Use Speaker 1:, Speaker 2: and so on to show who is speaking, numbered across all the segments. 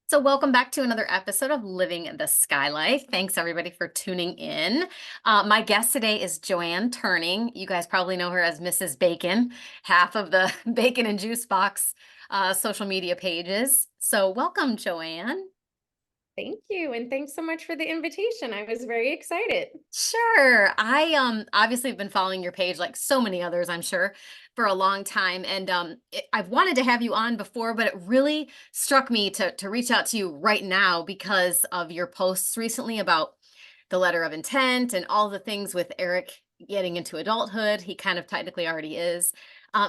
Speaker 1: So, welcome back to another episode of Living the Sky Life. Thanks, everybody, for tuning in. My guest today is Joanne Turning. You guys probably know her as Mrs. Bacon, half of the Bacon and Juice Box social media pages. So, welcome, Joanne.
Speaker 2: Thank you, and thanks so much for the invitation. I was very excited.
Speaker 1: Sure. I obviously have been following your page like so many others, I'm sure, for a long time. And I've wanted to have you on before, but it really struck me to reach out to you right now because of your posts recently about the letter of intent and all the things with Eric getting into adulthood. He kind of technically already is.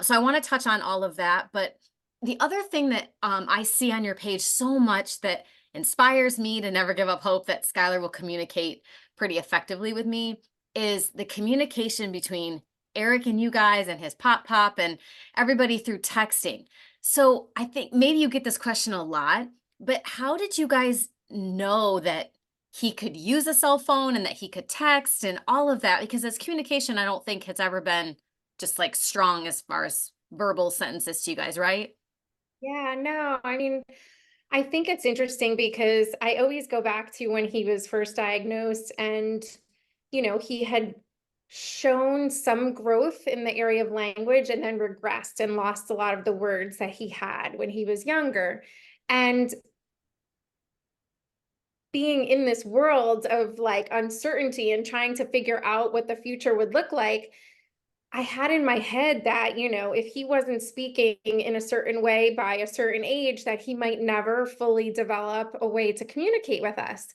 Speaker 1: So I want to touch on all of that. But the other thing that I see on your page so much that inspires me to never give up hope that Skylar will communicate pretty effectively with me is the communication between Eric and you guys and his pop and everybody through texting. So I think maybe you get this question a lot, but how did you guys know that he could use a cell phone and that he could text and all of that? Because his communication, I don't think has ever been just like strong as far as verbal sentences to you guys, right?
Speaker 2: Yeah, no, I think it's interesting because I always go back to when he was first diagnosed and, he had shown some growth in the area of language and then regressed and lost a lot of the words that he had when he was younger. And being in this world of like uncertainty and trying to figure out what the future would look like, I had in my head that, if he wasn't speaking in a certain way by a certain age, that he might never fully develop a way to communicate with us.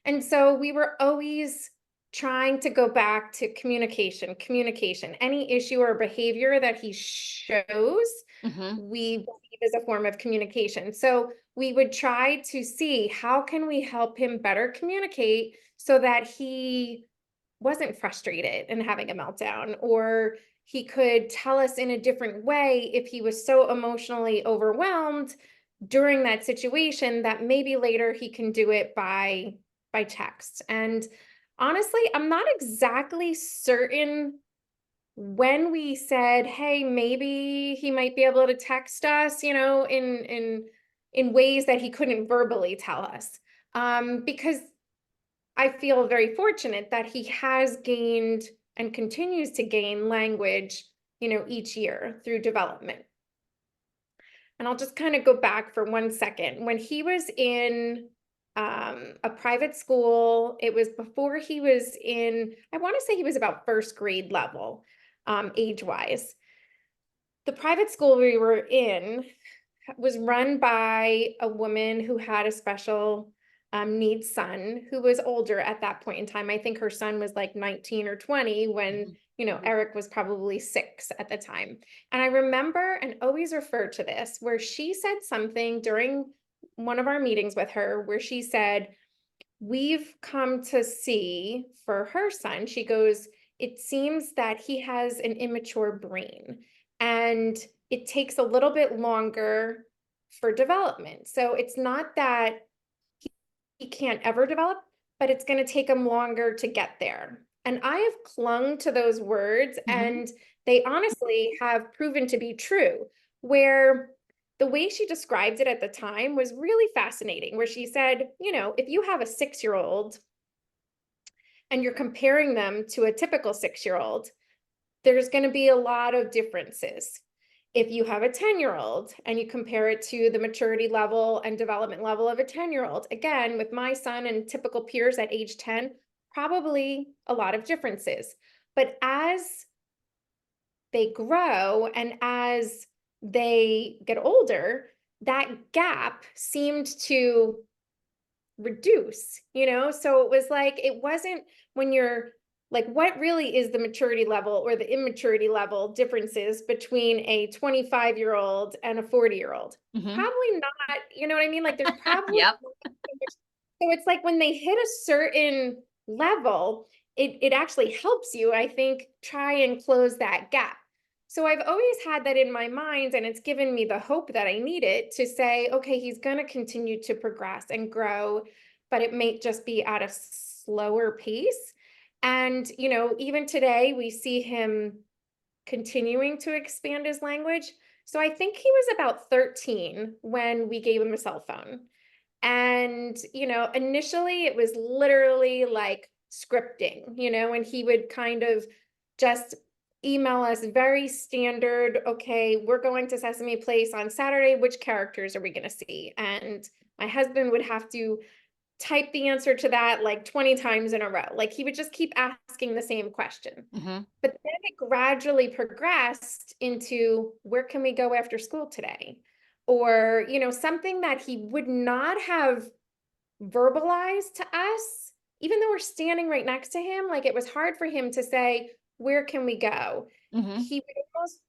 Speaker 2: And so we were always trying to go back to communication. Any issue or behavior that he shows,
Speaker 1: Hmm.
Speaker 2: we believe is a form of communication. So we would try to see how can we help him better communicate so that he wasn't frustrated and having a meltdown, or he could tell us in a different way if he was so emotionally overwhelmed during that situation that maybe later he can do it by text. And honestly, I'm not exactly certain when we said, hey, maybe he might be able to text us, in ways that he couldn't verbally tell us. Because I feel very fortunate that he has gained and continues to gain language, each year through development. And I'll just kind of go back for 1 second. When he was in a private school, it was before he was in, I want to say he was about first grade level, age wise. The private school we were in was run by a woman who had a special needs son who was older at that point in time. I think her son was like 19 or 20 when, Eric was probably 6 at the time. And I remember and always refer to this where she said something during one of our meetings with her where she said, we've come to see for her son, she goes, it seems that he has an immature brain and it takes a little bit longer for development. So it's not that he can't ever develop, but it's going to take him longer to get there. And I have clung to those words,
Speaker 1: Hmm.
Speaker 2: and they honestly have proven to be true. Where the way she described it at the time was really fascinating, where she said, if you have a 6-year-old and you're comparing them to a typical 6-year-old, there's going to be a lot of differences. If you have a 10-year-old and you compare it to the maturity level and development level of a 10-year-old, again, with my son and typical peers at age 10, probably a lot of differences. But as they grow and as they get older, that gap seemed to reduce, So it was like, it wasn't when you're like, what really is the maturity level or the immaturity level differences between a 25-year-old and a 40-year-old?
Speaker 1: Hmm.
Speaker 2: Probably not, you know what I mean? Like, there's probably
Speaker 1: Yep.
Speaker 2: not so much. So it's like when they hit a certain level, it actually helps you, I think, try and close that gap. So I've always had that in my mind, and it's given me the hope that I needed to say, okay, he's going to continue to progress and grow, but it may just be at a slower pace. And, even today we see him continuing to expand his language. So I think he was about 13 when we gave him a cell phone. And, initially it was literally like scripting, and he would kind of just email us very standard, okay, we're going to Sesame Place on Saturday. Which characters are we going to see? And my husband would have to type the answer to that like 20 times in a row. Like he would just keep asking the same question.
Speaker 1: Hmm.
Speaker 2: But then it gradually progressed into, where can we go after school today? Or, something that he would not have verbalized to us, even though we're standing right next to him. Like it was hard for him to say, where can we go?
Speaker 1: Hmm.
Speaker 2: He would almost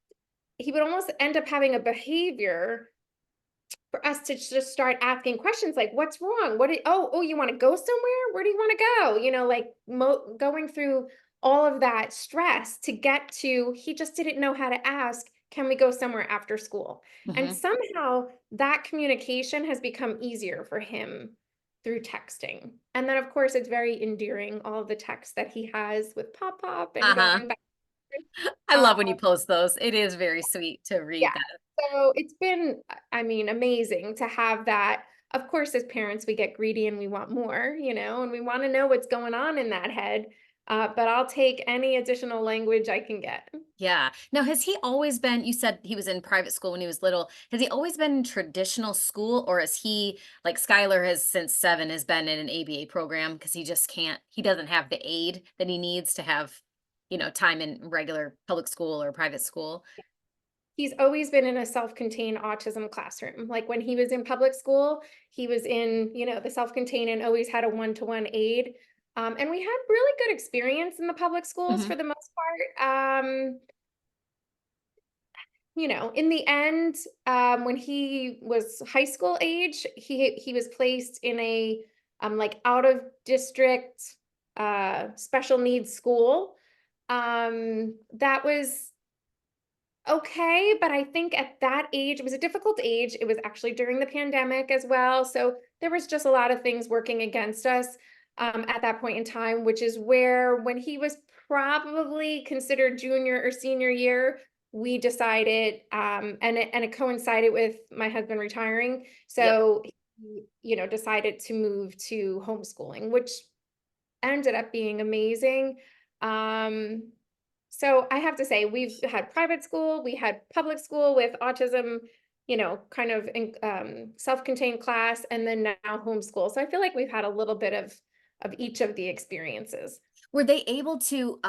Speaker 2: he would almost end up having a behavior for us to just start asking questions like, what's wrong? Oh, you want to go somewhere? Where do you want to go? Like going through all of that stress to get to, he just didn't know how to ask, can we go somewhere after school? And
Speaker 1: Hmm.
Speaker 2: somehow that communication has become easier for him through texting. And then, of course, it's very endearing, all of the texts that he has with Pop Pop and
Speaker 1: Uh-huh.
Speaker 2: going back.
Speaker 1: I
Speaker 2: Uh,
Speaker 1: love when you post those. It is very sweet to
Speaker 2: yeah.
Speaker 1: read that.
Speaker 2: So it's been, I mean, amazing to have that. Of course, as parents, we get greedy and we want more, and we want to know what's going on in that head. But I'll take any additional language I can get.
Speaker 1: Yeah. Now, has he always been, you said he was in private school when he was little. Has he always been in traditional school, or is he like Skylar has since 7 has been in an ABA program because he just can't, he doesn't have the aid that he needs to have, time in regular public school or private school?
Speaker 2: He's always been in a self-contained autism classroom. Like when he was in public school, he was in, the self-contained and always had a one-to-one aid. And we had really good experience in the public schools for
Speaker 1: Hmm.
Speaker 2: the most part. In the end, when he was high school age, he was placed in a like out of district special needs school. That was okay, but I think at that age, it was a difficult age. It was actually during the pandemic as well. So there was just a lot of things working against us at that point in time, which is where, when he was probably considered junior or senior year, we decided, and it coincided with my husband retiring.
Speaker 1: Yep.
Speaker 2: So he, decided to move to homeschooling, which ended up being amazing. Um, so I have to say, we've had private school, we had public school with autism, kind of self-contained class, and then now homeschool. So I feel like we've had a little bit of each of the experiences.
Speaker 1: Were they able to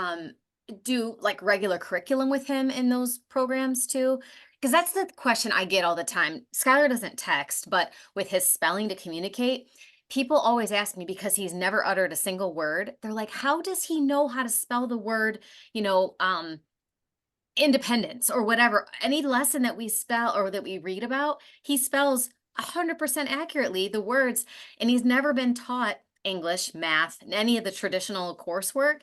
Speaker 1: do like regular curriculum with him in those programs too? Because that's the question I get all the time. Skylar doesn't text, but with his spelling to communicate, people always ask me because he's never uttered a single word. They're like, how does he know how to spell the word, you know, um, independence or whatever? Any lesson that we spell or that we read about, he spells 100% accurately the words, and he's never been taught English, math, and any of the traditional coursework.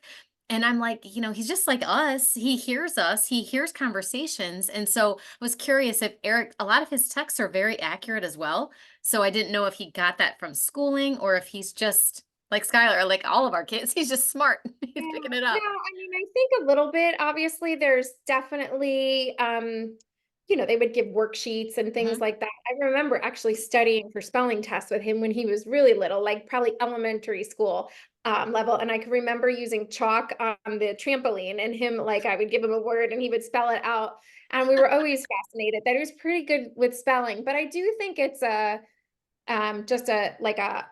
Speaker 1: And I'm like, he's just like us, he hears conversations. And so I was curious if Eric, a lot of his texts are very accurate as well. So I didn't know if he got that from schooling or if he's just like Skylar, or like all of our kids, he's just smart. He's
Speaker 2: Yeah,
Speaker 1: picking it
Speaker 2: no,
Speaker 1: up.
Speaker 2: I mean, I think a little bit. Obviously, there's definitely, they would give worksheets and things
Speaker 1: Mhm.
Speaker 2: like that. I remember actually studying for spelling tests with him when he was really little, like probably elementary school level. And I can remember using chalk on the trampoline, and him, like, I would give him a word and he would spell it out. And we were always fascinated that he was pretty good with spelling. But I do think it's just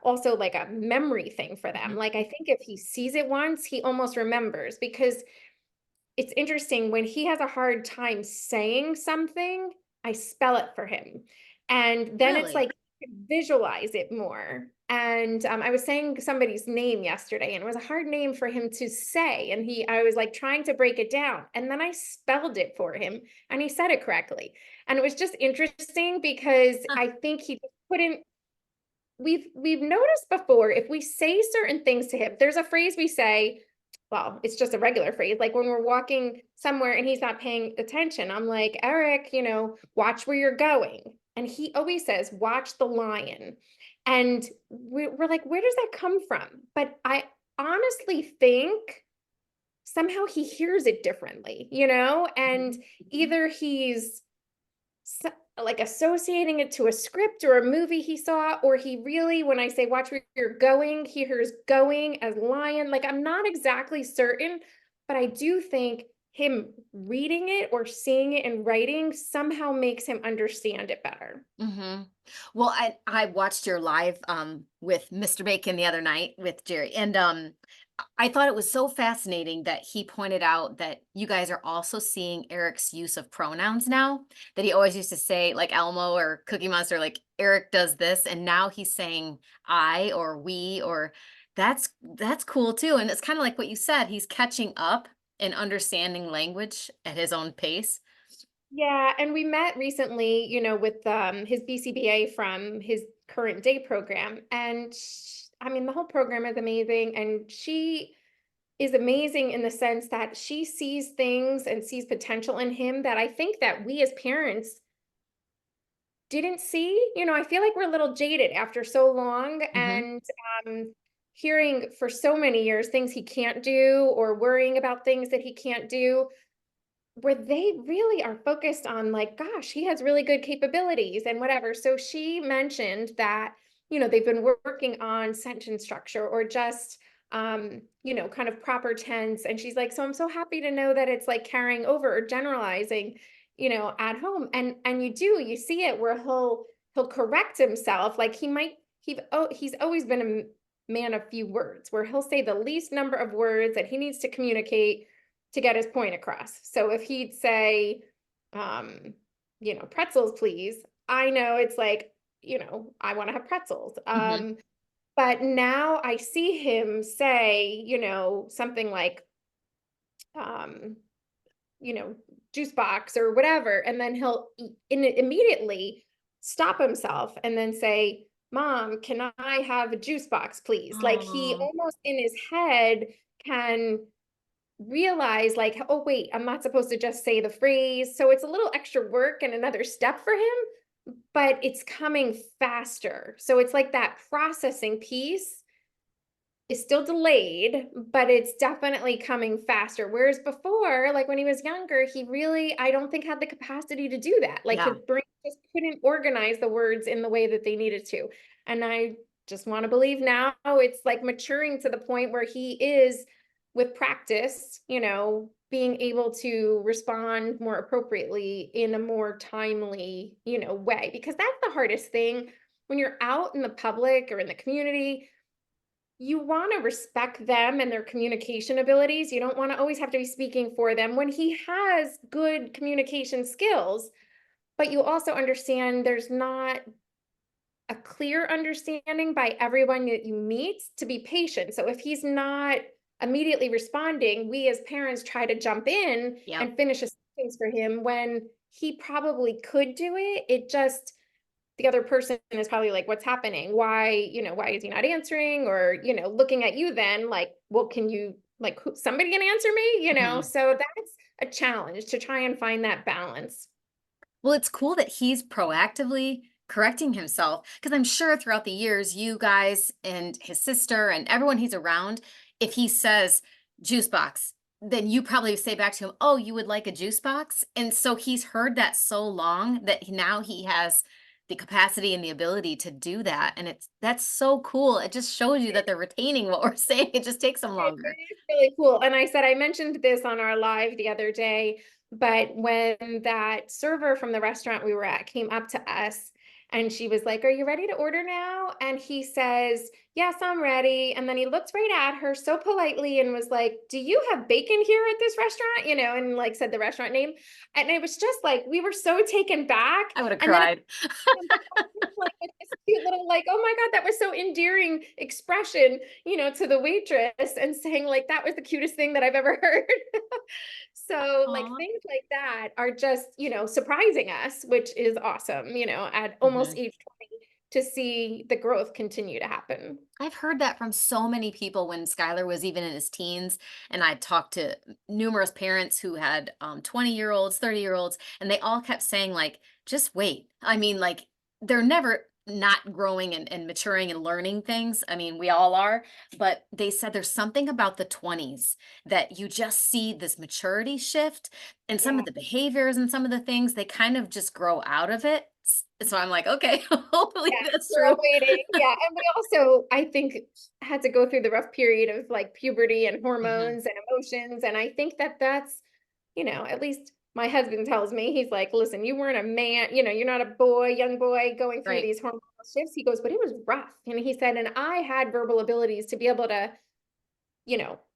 Speaker 2: also like a memory thing for them.
Speaker 1: Mhm.
Speaker 2: Like I think if he sees it once, he almost remembers, because it's interesting when he has a hard time saying something, I spell it for him. And then it's
Speaker 1: Really?
Speaker 2: like he can visualize it more. And I was saying somebody's name yesterday, and it was a hard name for him to say. And I was like trying to break it down. And then I spelled it for him and he said it correctly. And it was just interesting because
Speaker 1: Huh.
Speaker 2: I think he just couldn't, we've noticed before, if we say certain things to him, there's a phrase we say, well, it's just a regular phrase, like when we're walking somewhere and he's not paying attention, I'm like, Eric, watch where you're going. And he always says, watch the lion. And we're like, where does that come from? But I honestly think somehow he hears it differently, and
Speaker 1: Mhm.
Speaker 2: either he's like associating it to a script or a movie he saw, or he really, when I say watch where you're going, he hears going as lion. Like I'm not exactly certain, but I do think him reading it or seeing it in writing somehow makes him understand it better.
Speaker 1: Mhm. Well, I watched your live, with Mr. Bacon the other night with Jerry, and, I thought it was so fascinating that he pointed out that you guys are also seeing Eric's use of pronouns now, that he always used to say, like, Elmo or Cookie Monster, like, "Eric does this," and now he's saying "I" or "we," or that's cool too, and it's kinda like what you said, he's catching up and understanding language at his own pace.
Speaker 2: Yeah, and we met recently, with his BCBA from his current day program. And I mean, the whole program is amazing. And she is amazing in the sense that she sees things and sees potential in him that I think that we as parents didn't see. I feel like we're a little jaded after so long
Speaker 1: Mhm,
Speaker 2: and hearing for so many years things he can't do or worrying about things that he can't do where they really are focused on like, gosh, he has really good capabilities and whatever. So she mentioned that, they've been working on sentence structure or just kind of proper tense. And she's like, so I'm so happy to know that it's like carrying over or generalizing, at home. And you see it where he'll correct himself. Like he's always been a man of few words, where he'll say the least number of words that he needs to communicate to get his point across. So if he'd say, um, pretzels, please, I know it's like, I want to have pretzels.
Speaker 1: mhm.
Speaker 2: But now I see him say, something like, um, you know, juice box or whatever. And then immediately stop himself and then say, Mom, can I have a juice box, please? Like he
Speaker 1: Aw.
Speaker 2: almost in his head can realize like, oh wait, I'm not supposed to just say the phrase. So it's a little extra work and another step for him, but it's coming faster. So it's like that processing piece is still delayed, but it's definitely coming faster. Whereas before, like when he was younger, he really, I don't think had the capacity to do that. Like his
Speaker 1: Yeah.
Speaker 2: brain just couldn't organize the words in the way that they needed to. And I just want to believe now it's like maturing to the point where he is with practice, being able to respond more appropriately in a more timely, way. Because that's the hardest thing when you're out in the public or in the community, you want to respect them and their communication abilities. You don't want to always have to be speaking for them when he has good communication skills, but you also understand there's not a clear understanding by everyone that you meet to be patient. So if he's not immediately responding, we as parents try to jump in
Speaker 1: Yep.
Speaker 2: and finish a sentence for him when he probably could do it. It just the other person is probably like, what's happening? Why is he not answering? Or, looking at you then like, well, can you like somebody can answer me?
Speaker 1: Mhm.
Speaker 2: So that's a challenge to try and find that balance.
Speaker 1: Well, it's cool that he's proactively correcting himself because I'm sure throughout the years, you guys and his sister and everyone he's around, if he says juice box, then you probably say back to him, "Oh, you would like a juice box?" And so he's heard that so long that now he has the capacity and the ability to do that. And that's so cool. It just shows you that they're retaining what we're saying. It just takes them
Speaker 2: It
Speaker 1: longer.
Speaker 2: is really cool. And I said I mentioned this on our live the other day, but when that server from the restaurant we were at came up to us and she was like, "Are you ready to order now?" And he says, "Yes, I'm ready." And then he looked right at her so politely and was like, "Do you have bacon here at this restaurant?" And like said the restaurant name. And it was just like we were so taken back.
Speaker 1: I would have
Speaker 2: And then
Speaker 1: cried.
Speaker 2: like with this cute little like, oh my God, that was so endearing expression, to the waitress and saying like that was the cutest thing that I've ever heard. So like
Speaker 1: Aw.
Speaker 2: things like that are just, surprising us, which is awesome, at almost
Speaker 1: Mhm.
Speaker 2: age 20 to see the growth continue to happen.
Speaker 1: I've heard that from so many people when Skylar was even in his teens, and I talked to numerous parents who had 20-year-olds, 30-year-olds, and they all kept saying, like, just wait. I mean, like, they're never not growing and maturing and learning things. I mean, we all are, but they said there's something about the 20s that you just see this maturity shift and some
Speaker 2: Yeah.
Speaker 1: of the behaviors and some of the things, they kind of just grow out of it. So I'm like, okay, hopefully
Speaker 2: Yeah,
Speaker 1: that's
Speaker 2: we're all
Speaker 1: true.
Speaker 2: waiting. Yeah, and we also, I think, had to go through the rough period of like puberty and
Speaker 1: Mhm.
Speaker 2: hormones and emotions. And I think that that's, at least my husband tells me, he's like, listen, you weren't a man, you're not a boy, young boy going through
Speaker 1: Right.
Speaker 2: these hormonal shifts. He goes, but it was rough. And he said, and I had verbal abilities to be able to,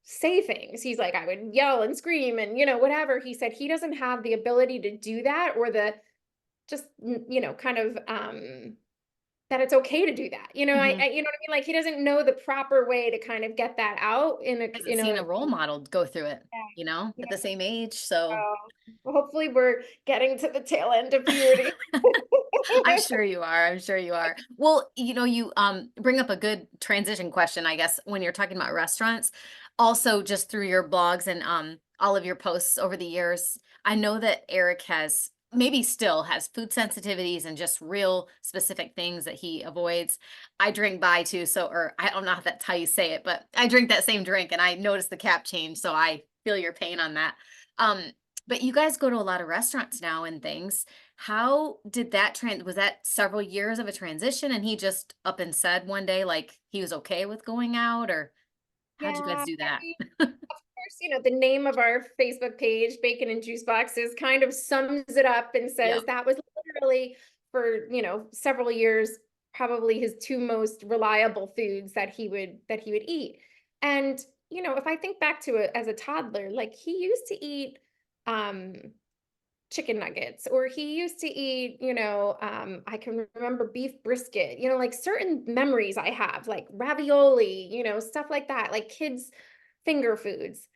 Speaker 2: say things. He's like, I would yell and scream and, whatever. He said he doesn't have the ability to do that or the just, kind of that it's okay to do that.
Speaker 1: Mhm.
Speaker 2: You know what I mean? Like he doesn't know the proper way to kind of get that out in a,
Speaker 1: Hasn't seen a role model go through it,
Speaker 2: yeah,
Speaker 1: at
Speaker 2: yeah.
Speaker 1: the same age. So
Speaker 2: Well, hopefully we're getting to the tail end of puberty.
Speaker 1: I'm sure you are. I'm sure you are. Well, you bring up a good transition question, I guess, when you're talking about restaurants. Also, just through your blogs and all of your posts over the years, I know that Eric has maybe still has food sensitivities and just real specific things that he avoids. I drink by too, so or I don't know if that's how you say it, but I drink that same drink and I noticed the cap change, so I feel your pain on that. Um, but you guys go to a lot of restaurants now and things. How did that was that several years of a transition and he just up and said one day like he was okay with going out, or how'd you guys
Speaker 2: Yeah,
Speaker 1: do
Speaker 2: I
Speaker 1: that?
Speaker 2: mean, of course, the name of our Facebook page, Bacon and Juice Boxes, kind of sums it up and says
Speaker 1: Yep.
Speaker 2: that was literally for, several years, probably his two most reliable foods that he would eat. And, if I think back to it as a toddler, like he used to eat um chicken nuggets or he used to eat I can remember beef brisket, like certain memories I have like ravioli, stuff like that, like kids finger foods.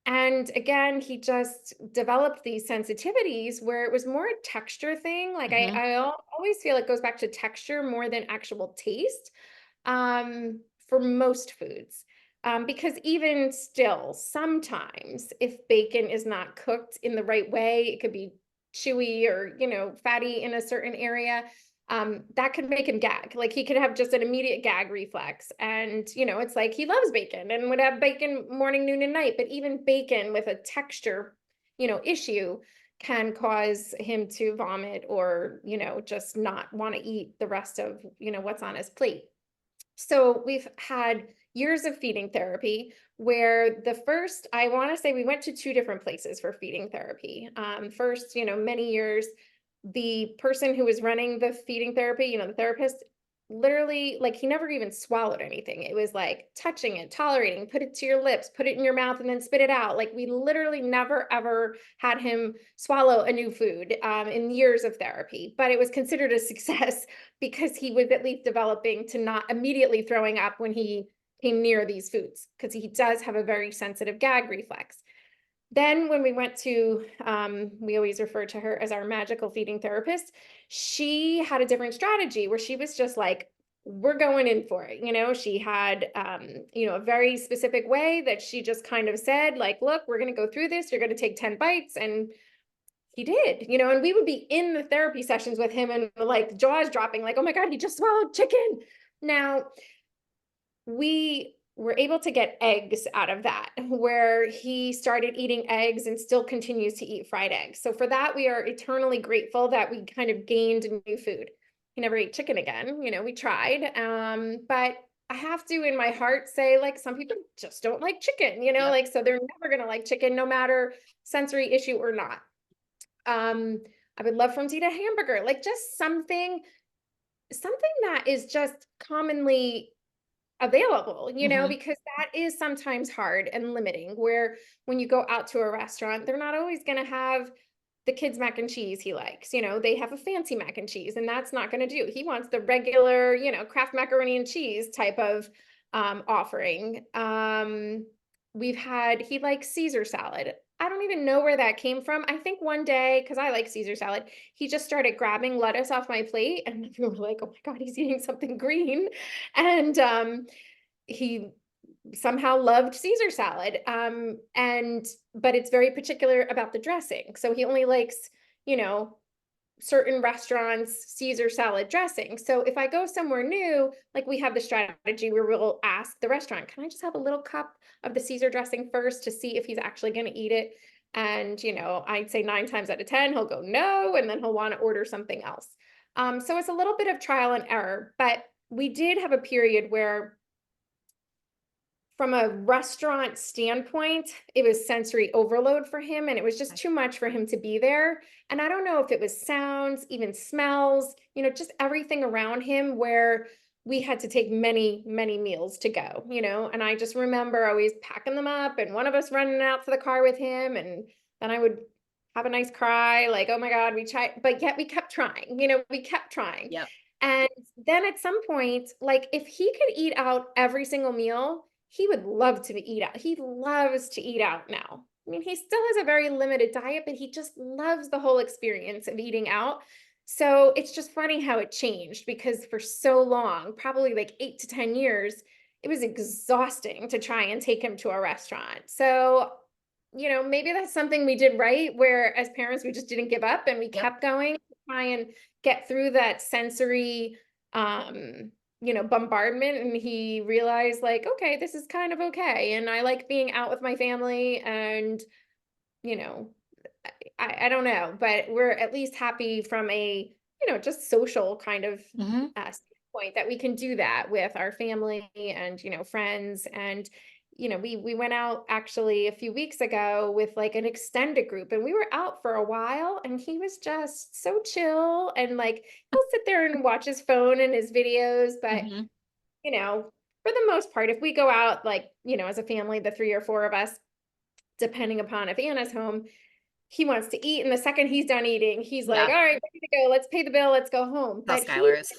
Speaker 2: And again, he just developed these sensitivities where it was more a texture thing. Like
Speaker 1: Hmm.
Speaker 2: always feel it goes back to texture more than actual taste, for most foods. Because even still, sometimes if bacon is not cooked in the right way, it could be chewy or, fatty in a certain area. That could make him gag. Like he could have just an immediate gag reflex. And, it's like he loves bacon and would have bacon morning, noon, and night. But even bacon with a texture, issue can cause him to vomit or, just not want to eat the rest of, what's on his plate. So we've had years of feeding therapy where the first, I want to say we went to two different places for feeding therapy. First, many years, the person who was running the feeding therapy, the therapist, literally, like he never even swallowed anything. It was like touching it, tolerating, put it to your lips, put it in your mouth, and then spit it out. Like we literally never ever had him swallow a new food in years of therapy, but it was considered a success because he was at least developing to not immediately throwing up when he came near these foods because he does have a very sensitive gag reflex. Then when we went to, we always refer to her as our magical feeding therapist, she had a different strategy where she was just like, we're going in for it. She had, a very specific way that she just kind of said, like, look, we're going to go through this. You're going to take 10 bites. And he did, and we would be in the therapy sessions with him and like jaws dropping, like, oh my God, he just swallowed chicken. Now, we were able to get eggs out of that, where he started eating eggs and still continues to eat fried eggs. So for that, we are eternally grateful that we kind of gained new food. He never ate chicken again. We tried. But I have to, in my heart, say, like, some people just don't like chicken,
Speaker 1: Yep.
Speaker 2: like, so they're never going to like chicken, no matter sensory issue or not. Um, I would love for him to eat a hamburger, like just something that is just commonly available,
Speaker 1: Hmm.
Speaker 2: because that is sometimes hard and limiting where when you go out to a restaurant, they're not always going to have the kids mac and cheese he likes. They have a fancy mac and cheese and that's not going to do. He wants the regular, Kraft macaroni and cheese type of offering. He likes Caesar salad. I don't even know where that came from. I think one day, because I like Caesar salad, he just started grabbing lettuce off my plate and we were like, oh my God, he's eating something green. And he somehow loved Caesar salad. But it's very particular about the dressing. So he only likes, you know, certain restaurants Caesar salad dressing. So if I go somewhere new, like we have the strategy where we'll ask the restaurant, can I just have a little cup of the Caesar dressing first to see if he's actually going to eat it? And, I'd say 9 times out of 10, he'll go no, and then he'll want to order something else. So it's a little bit of trial and error, but we did have a period where from a restaurant standpoint, it was sensory overload for him, and it was just
Speaker 1: Okay.
Speaker 2: too much for him to be there. And I don't know if it was sounds, even smells, just everything around him where we had to take many, many meals to go. And I just remember always packing them up and one of us running out to the car with him. And then I would have a nice cry, like, oh my God, we tried, but yet we kept trying, we kept trying.
Speaker 1: Yep.
Speaker 2: And then at some point, like if he could eat out every single meal, he would love to eat out. He loves to eat out now. I mean, he still has a very limited diet, but he just loves the whole experience of eating out. So it's just funny how it changed because for so long, probably like 8 to 10 years, it was exhausting to try and take him to a restaurant. So, maybe that's something we did right, where as parents, we just didn't give up and we
Speaker 1: Yep.
Speaker 2: kept going to try and get through that sensory bombardment, and he realized like, okay, this is kind of okay. And I like being out with my family and, you know, I don't know, but we're at least happy from a, just social kind of
Speaker 1: Hmm.
Speaker 2: standpoint that we can do that with our family and, friends. And, we went out actually a few weeks ago with like an extended group and we were out for a while and he was just so chill and like he'll sit there and watch his phone and his videos, but
Speaker 1: Hmm.
Speaker 2: for the most part, if we go out, like, as a family, the 3 or 4 of us, depending upon if Anna's home, he wants to eat. And the second he's done eating, he's like,
Speaker 1: Yeah.
Speaker 2: all right, ready to go. Let's pay the bill. Let's go home.
Speaker 1: How
Speaker 2: But he
Speaker 1: Skylar is.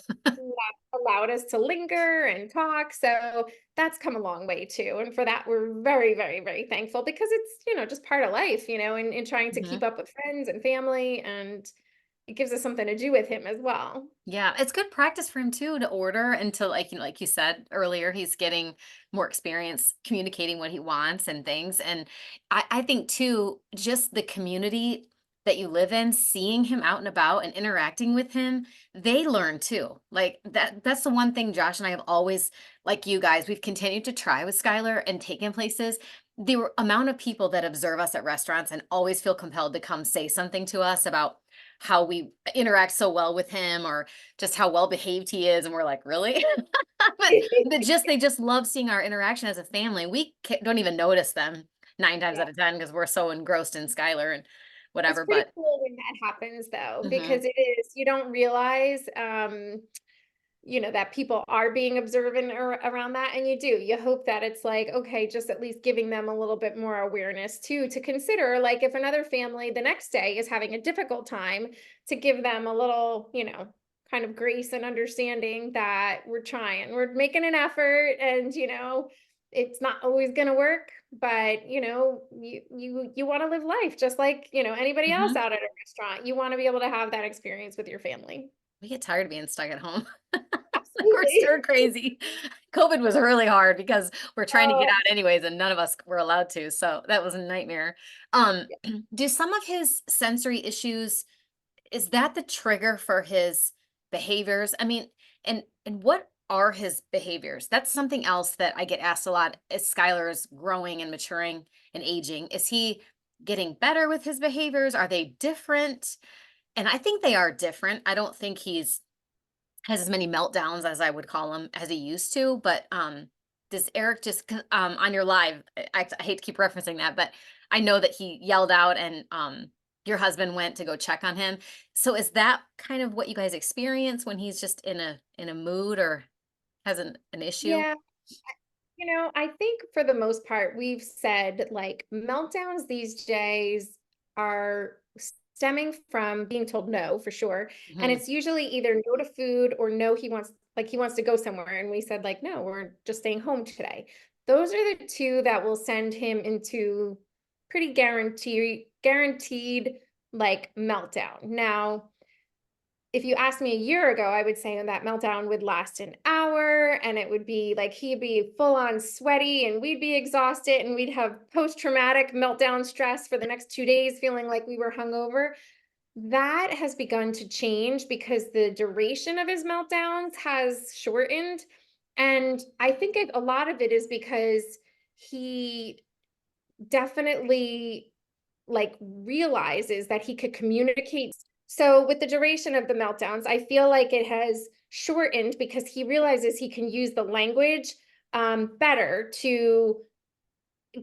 Speaker 2: allowed us to linger and talk. So that's come a long way too. And for that, we're very, very, very thankful because it's, just part of life, and trying to keep
Speaker 1: Mhm.
Speaker 2: up with friends and family. And it gives us something to do with him as well.
Speaker 1: Yeah, it's good practice for him too to order until like you said earlier, he's getting more experience communicating what he wants and things. And I think too, just the community that you live in, seeing him out and about and interacting with him, they learn too. Like that's the one thing Josh and I have always, like you guys, we've continued to try with Skylar and take him places. Amount of people that observe us at restaurants and always feel compelled to come say something to us about how we interact so well with him or just how well behaved he is, and we're like, "Really?" They just love seeing our interaction as a family. We don't even notice them 9 times
Speaker 2: Yeah.
Speaker 1: out of 10 because 'cause we're so engrossed in Skylar and
Speaker 2: It's
Speaker 1: whatever,
Speaker 2: pretty
Speaker 1: but
Speaker 2: cool when that happens though,
Speaker 1: mhm,
Speaker 2: because it is, you don't realize, that people are being observant around that. And you do, you hope that it's like, okay, just at least giving them a little bit more awareness too, to consider, like if another family the next day is having a difficult time, to give them a little, kind of grace and understanding that we're making an effort and, it's not always going to work, but you want to live life just like anybody else
Speaker 1: mhm.
Speaker 2: out at a restaurant. You want to be able to have that experience with your family.
Speaker 1: We get tired of being stuck at home. We're
Speaker 2: Absolutely.
Speaker 1: stir crazy. COVID was really hard because we're trying to get
Speaker 2: Oh,
Speaker 1: out anyways, and none of us were allowed to, so that was a nightmare.
Speaker 2: yeah.
Speaker 1: Do some of his sensory issues, is that the trigger for his behaviors? I mean, and what are his behaviors? That's something else that I get asked a lot as Skylar is growing and maturing and aging. Is he getting better with his behaviors? Are they different? And I think they are different. I don't think he's has as many meltdowns as I would call him as he used to, but does Eric just on your live, I hate to keep referencing that, but I know that he yelled out and your husband went to go check on him. So is that kind of what you guys experience when he's just in a mood or has an issue?
Speaker 2: Yeah, I think for the most part, we've said like meltdowns these days are stemming from being told no for sure. And
Speaker 1: Mhm.
Speaker 2: it's usually either no to food or no, he wants to go somewhere. And we said, like, no, we're just staying home today. Those are the two that will send him into pretty guaranteed like meltdown. Now, if you asked me a year ago, I would say that meltdown would last an hour and it would be like he'd be full on sweaty and we'd be exhausted and we'd have post traumatic meltdown stress for the next 2 days, feeling like we were hungover. That has begun to change because the duration of his meltdowns has shortened. And I think a lot of it is because he definitely like realizes that he could communicate. So with the duration of the meltdowns, I feel like it has shortened because he realizes he can use the language better to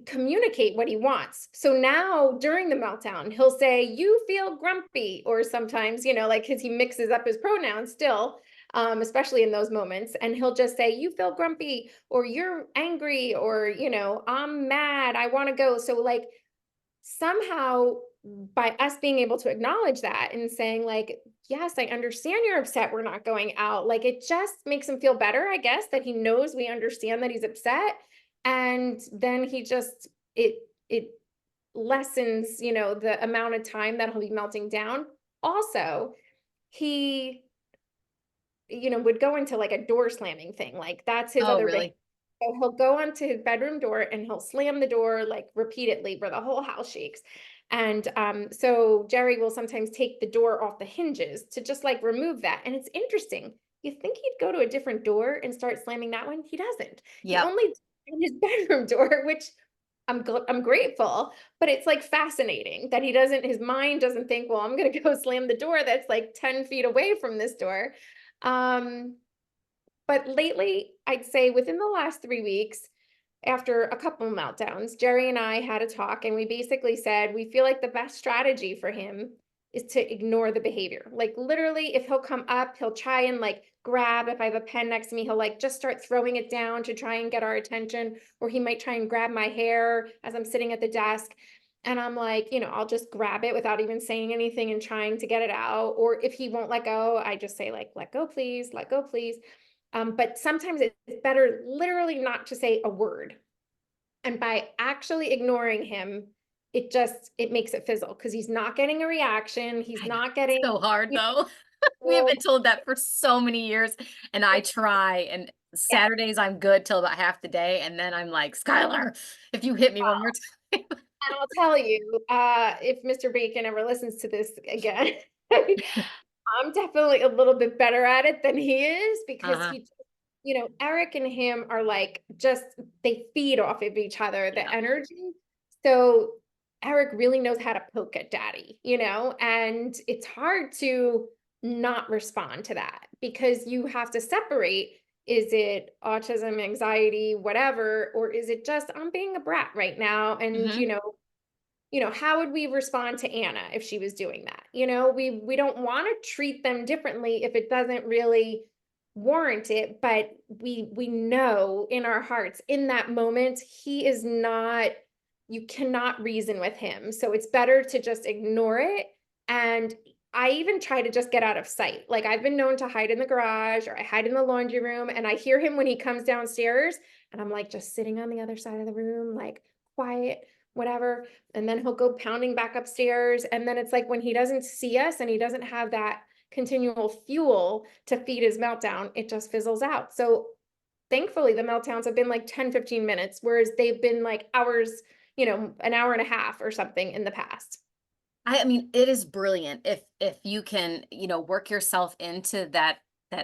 Speaker 2: communicate what he wants. So now during the meltdown, he'll say, "You feel grumpy," or sometimes, like because he mixes up his pronouns still, especially in those moments. And he'll just say, "You feel grumpy," or "You're angry," or, "I'm mad. I want to go." So, like, somehow by us being able to acknowledge that and saying, like, "Yes, I understand you're upset. We're not going out." Like, it just makes him feel better, I guess, that he knows we understand that he's upset. And then it lessens, the amount of time that he'll be melting down. Also, he, would go into like a door slamming thing. Like, that's his
Speaker 1: Oh,
Speaker 2: other behavior.
Speaker 1: really?
Speaker 2: So he'll go onto his bedroom door and he'll slam the door like repeatedly where the whole house shakes. And so Jerry will sometimes take the door off the hinges to just like remove that. And it's interesting. You think he'd go to a different door and start slamming that one? He doesn't. He
Speaker 1: Yep.
Speaker 2: only in his bedroom door, which I'm grateful, but it's like fascinating that his mind doesn't think, well, I'm gonna go slam the door that's like 10 feet away from this door. Um, but lately, I'd say within the last 3 weeks, after a couple meltdowns, Jerry and I had a talk and we basically said we feel like the best strategy for him is to ignore the behavior. Like, literally, if he'll come up, he'll try and like grab, if I have a pen next to me, he'll like just start throwing it down to try and get our attention, or he might try and grab my hair as I'm sitting at the desk. And I'm like, I'll just grab it without even saying anything and trying to get it out. Or if he won't let go, I just say, like, "Let go, please, let go, please." But sometimes it's better literally not to say a word. And by actually ignoring him, it makes it fizzle because he's not getting a reaction. He's
Speaker 1: I know.
Speaker 2: not
Speaker 1: It's
Speaker 2: getting,
Speaker 1: so hard
Speaker 2: you
Speaker 1: though. We have
Speaker 2: know,
Speaker 1: been told that for so many years, and I try, and
Speaker 2: yeah.
Speaker 1: Saturdays I'm good till about half the day, and then I'm like, "Skylar, if you hit me one more time."
Speaker 2: And I'll tell you, if Mr. Bacon ever listens to this again, I'm definitely a little bit better at it than he is because
Speaker 1: Uh-huh.
Speaker 2: Eric and him are like just they feed off of each other, the
Speaker 1: Yeah.
Speaker 2: energy. So Eric really knows how to poke at daddy, and it's hard to not respond to that because you have to separate, is it autism, anxiety, whatever, or is it just I'm being a brat right now? And
Speaker 1: Mhm.
Speaker 2: how would we respond to Anna if she was doing that? We don't want to treat them differently if it doesn't really warrant it, but we know in our hearts in that moment he is not, you cannot reason with him. So it's better to just ignore it. And I even try to just get out of sight. Like, I've been known to hide in the garage or I hide in the laundry room and I hear him when he comes downstairs and I'm like just sitting on the other side of the room, like quiet, whatever. And then he'll go pounding back upstairs. And then it's like when he doesn't see us and he doesn't have that continual fuel to feed his meltdown, it just fizzles out. So thankfully, the meltdowns have been like 10, 15 minutes, whereas they've been like hours, an hour and a half or something in the past.
Speaker 1: I mean, it is brilliant if you can, work yourself into that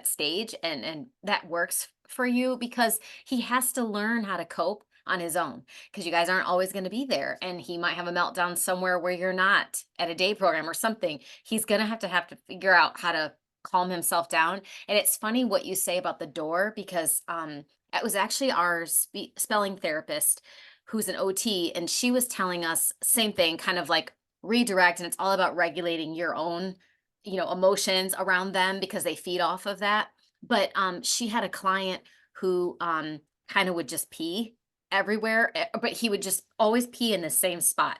Speaker 1: stage and that works for you because he has to learn how to cope on his own because you guys aren't always going to be there and he might have a meltdown somewhere where you're not at a day program or something. He's going to figure out how to calm himself down. And it's funny what you say about the door because it was actually our spelling therapist who's an OT and she was telling us same thing kind of like redirect, and it's all about regulating your own emotions around them because they feed off of that. But she had a client who kind of would just pee everywhere, but he would just always pee in the same spot,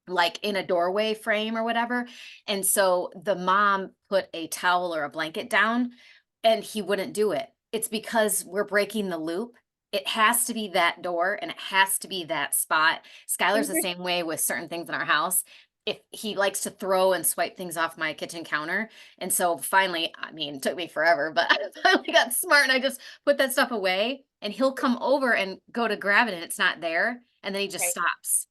Speaker 1: like in a doorway frame or whatever. And so the mom put a towel or a blanket down and he wouldn't do it. It's because we're breaking the loop. It has to be that door and it has to be that spot. Skylar's the same way with certain things in our house. If he likes to throw and swipe things off my kitchen counter. And so finally, I mean, it took me forever, but I finally got smart and I just put that stuff away and he'll come over and go to grab it and it's not there. And then he just
Speaker 2: Right.
Speaker 1: stops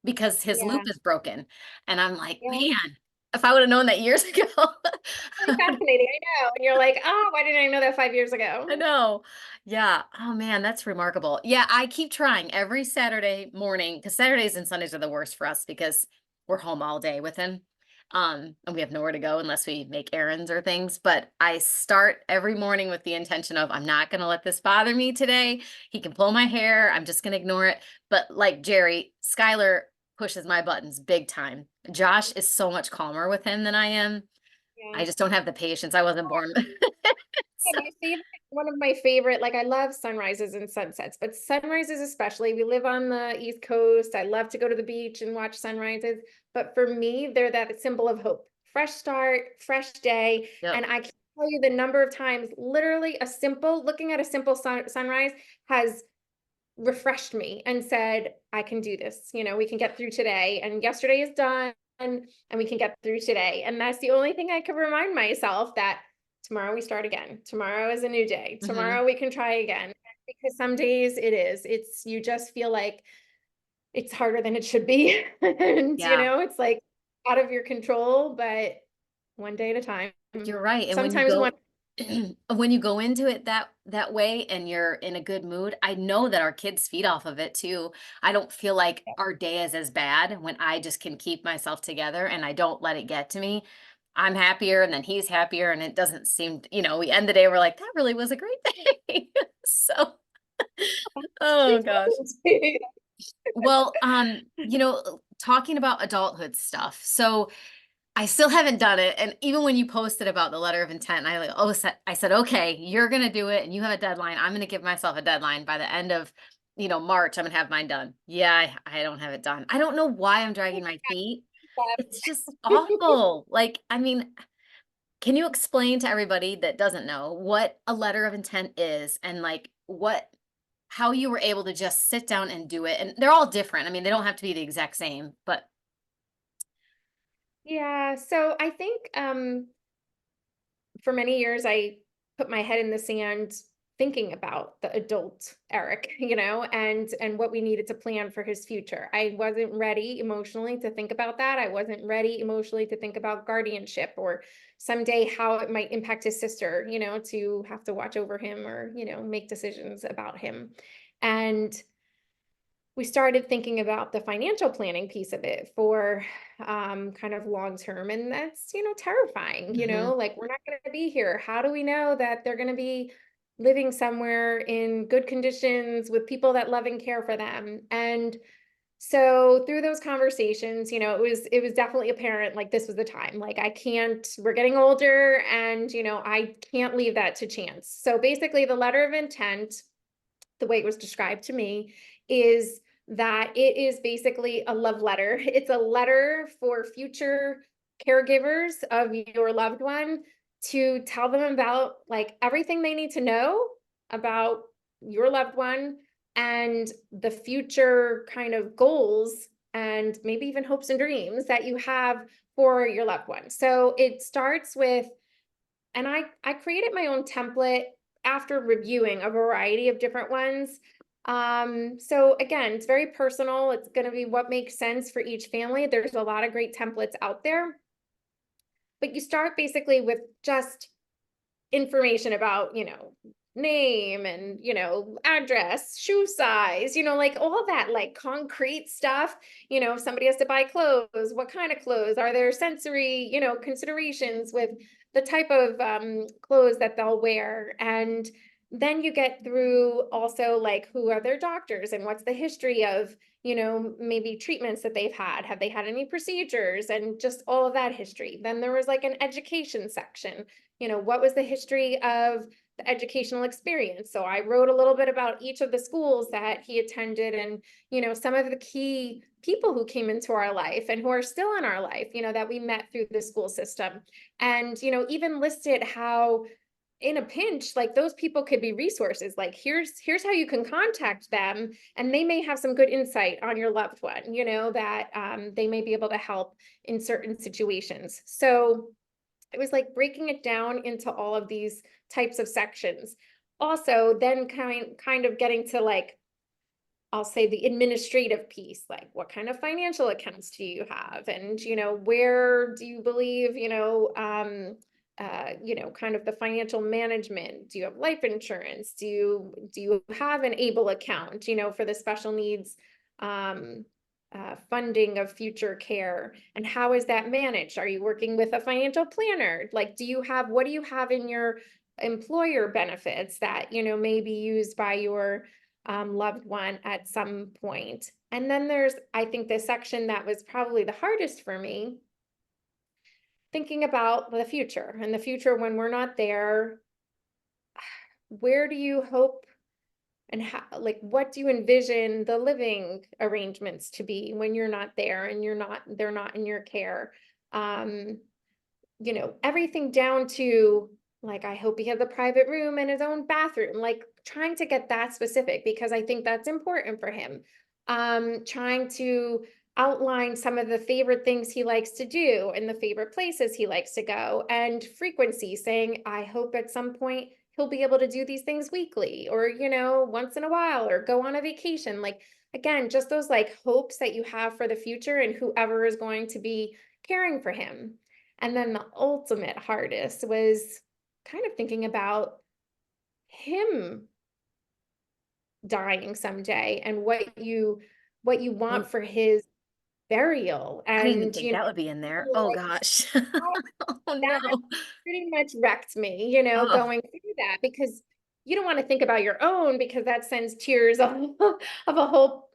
Speaker 1: because his loop
Speaker 2: Yeah.
Speaker 1: is broken. And I'm like,
Speaker 2: Yeah.
Speaker 1: "Man." if I would have known that years ago.
Speaker 2: Really fascinating, I know. And you're like, oh, why didn't I know that 5 years
Speaker 1: I
Speaker 2: ago?
Speaker 1: know. Yeah. Oh man, that's remarkable. Yeah, I keep trying every Saturday morning because Saturdays and Sundays are the worst for us because we're home all day with him. And we have nowhere to go unless we make errands or things. But I start every morning with the intention of I'm not gonna let this bother me today. He can pull my hair. I'm just gonna ignore it. But like Jerry, Skylar pushes my buttons big time. Josh is so much calmer with him than I am.
Speaker 2: Yeah.
Speaker 1: I just don't have the patience. I wasn't born.
Speaker 2: Yeah,
Speaker 1: So,
Speaker 2: one of my favorite, like I love sunrises and sunsets, but sunrises especially. We live on the East Coast. I love to go to the beach and watch sunrises. But for me, they're that symbol of hope. Fresh start, fresh day.
Speaker 1: yep.
Speaker 2: And I can't tell you the number of times, literally looking at a simple sunrise has refreshed me and said, I can do this. We can get through today. And yesterday is done and we can get through today. And that's the only thing I can remind myself that tomorrow we start again. Tomorrow is a new day.
Speaker 1: Mhm.
Speaker 2: Tomorrow we can try again. Because some days you just feel like it's harder than it should be. And,
Speaker 1: Yeah,
Speaker 2: it's like out of your control, but one day at a time.
Speaker 1: you're right, and
Speaker 2: Sometimes one.
Speaker 1: when you go into it that way and you're in a good mood, I know that our kids feed off of it too. I don't feel like our day is as bad when I just can keep myself together and I don't let it get to me. I'm happier and then he's happier and it doesn't seem, we end the day, we're like, "That really was a great day." So, oh gosh. Well, talking about adulthood stuff. So I still haven't done it, and even when you posted about the letter of intent, I said, "Okay, you're gonna do it, and you have a deadline. I'm gonna give myself a deadline by the end of, March. I'm gonna have mine done." Yeah, I don't have it done. I don't know why I'm dragging my feet. It's just awful. Like, I mean, can you explain to everybody that doesn't know what a letter of intent is, and like how you were able to just sit down and do it? And they're all different. I mean, they don't have to be the exact same, but
Speaker 2: Yeah, so I think for many years I put my head in the sand thinking about the adult Eric, and what we needed to plan for his future. I wasn't ready emotionally to think about that. I wasn't ready emotionally to think about guardianship or someday how it might impact his sister, to have to watch over him or, make decisions about him. And we started thinking about the financial planning piece of it for kind of long term. And that's, terrifying,
Speaker 1: Mhm.
Speaker 2: like we're not going to be here. How do we know that they're going to be living somewhere in good conditions with people that love and care for them? And so through those conversations, it was definitely apparent like this was the time. Like we're getting older and, I can't leave that to chance. So basically the letter of intent, the way it was described to me, is that it is basically a love letter. It's a letter for future caregivers of your loved one to tell them about like everything they need to know about your loved one and the future kind of goals and maybe even hopes and dreams that you have for your loved one. So it starts with, and I created my own template after reviewing a variety of different ones. So again, it's very personal. It's going to be what makes sense for each family. There's a lot of great templates out there, but you start basically with just information about, name and, address, shoe size, like all that like concrete stuff. If somebody has to buy clothes, what kind of clothes? Are there sensory, considerations with the type of clothes that they'll wear? And then you get through also like who are their doctors and what's the history of, maybe treatments that they've had. Have they had any procedures and just all of that history? Then there was like an education section. What was the history of the educational experience? So I wrote a little bit about each of the schools that he attended and, some of the key people who came into our life and who are still in our life, that we met through the school system. And, even listed how in a pinch, like those people could be resources. Like here's how you can contact them and they may have some good insight on your loved one, that they may be able to help in certain situations. So it was like breaking it down into all of these types of sections. Also, then kind of getting to like I'll say the administrative piece, like what kind of financial accounts do you have? And, where do you believe, kind of the financial management? Do you have life insurance? Do you have an able account, for the special needs um, funding of future care? And how is that managed? Are you working with a financial planner? Like, what do you have in your employer benefits that, may be used by your loved one at some point? And then there's, I think, the section that was probably the hardest for me, thinking about the future, and the future when we're not there. Where do you hope, and how, like, what do you envision the living arrangements to be when you're not there, and they're not in your care? um Everything down to, like, I hope he has a private room and his own bathroom, like trying to get that specific because I think that's important for him. Trying to outline some of the favorite things he likes to do and the favorite places he likes to go, and frequency, saying, I hope at some point he'll be able to do these things weekly, or, once in a while, or go on a vacation. Like, again, just those like hopes that you have for the future and whoever is going to be caring for him. And then the ultimate hardest was kind of thinking about him dying someday, and what you want
Speaker 1: Oh,
Speaker 2: for his burial.
Speaker 1: I didn't even
Speaker 2: And
Speaker 1: think that would be in there. Oh
Speaker 2: like,
Speaker 1: gosh. Oh
Speaker 2: that
Speaker 1: no.
Speaker 2: pretty much wrecked me,
Speaker 1: Oh,
Speaker 2: going through that, because you don't want to think about your own, because that sends tears of, of a whole,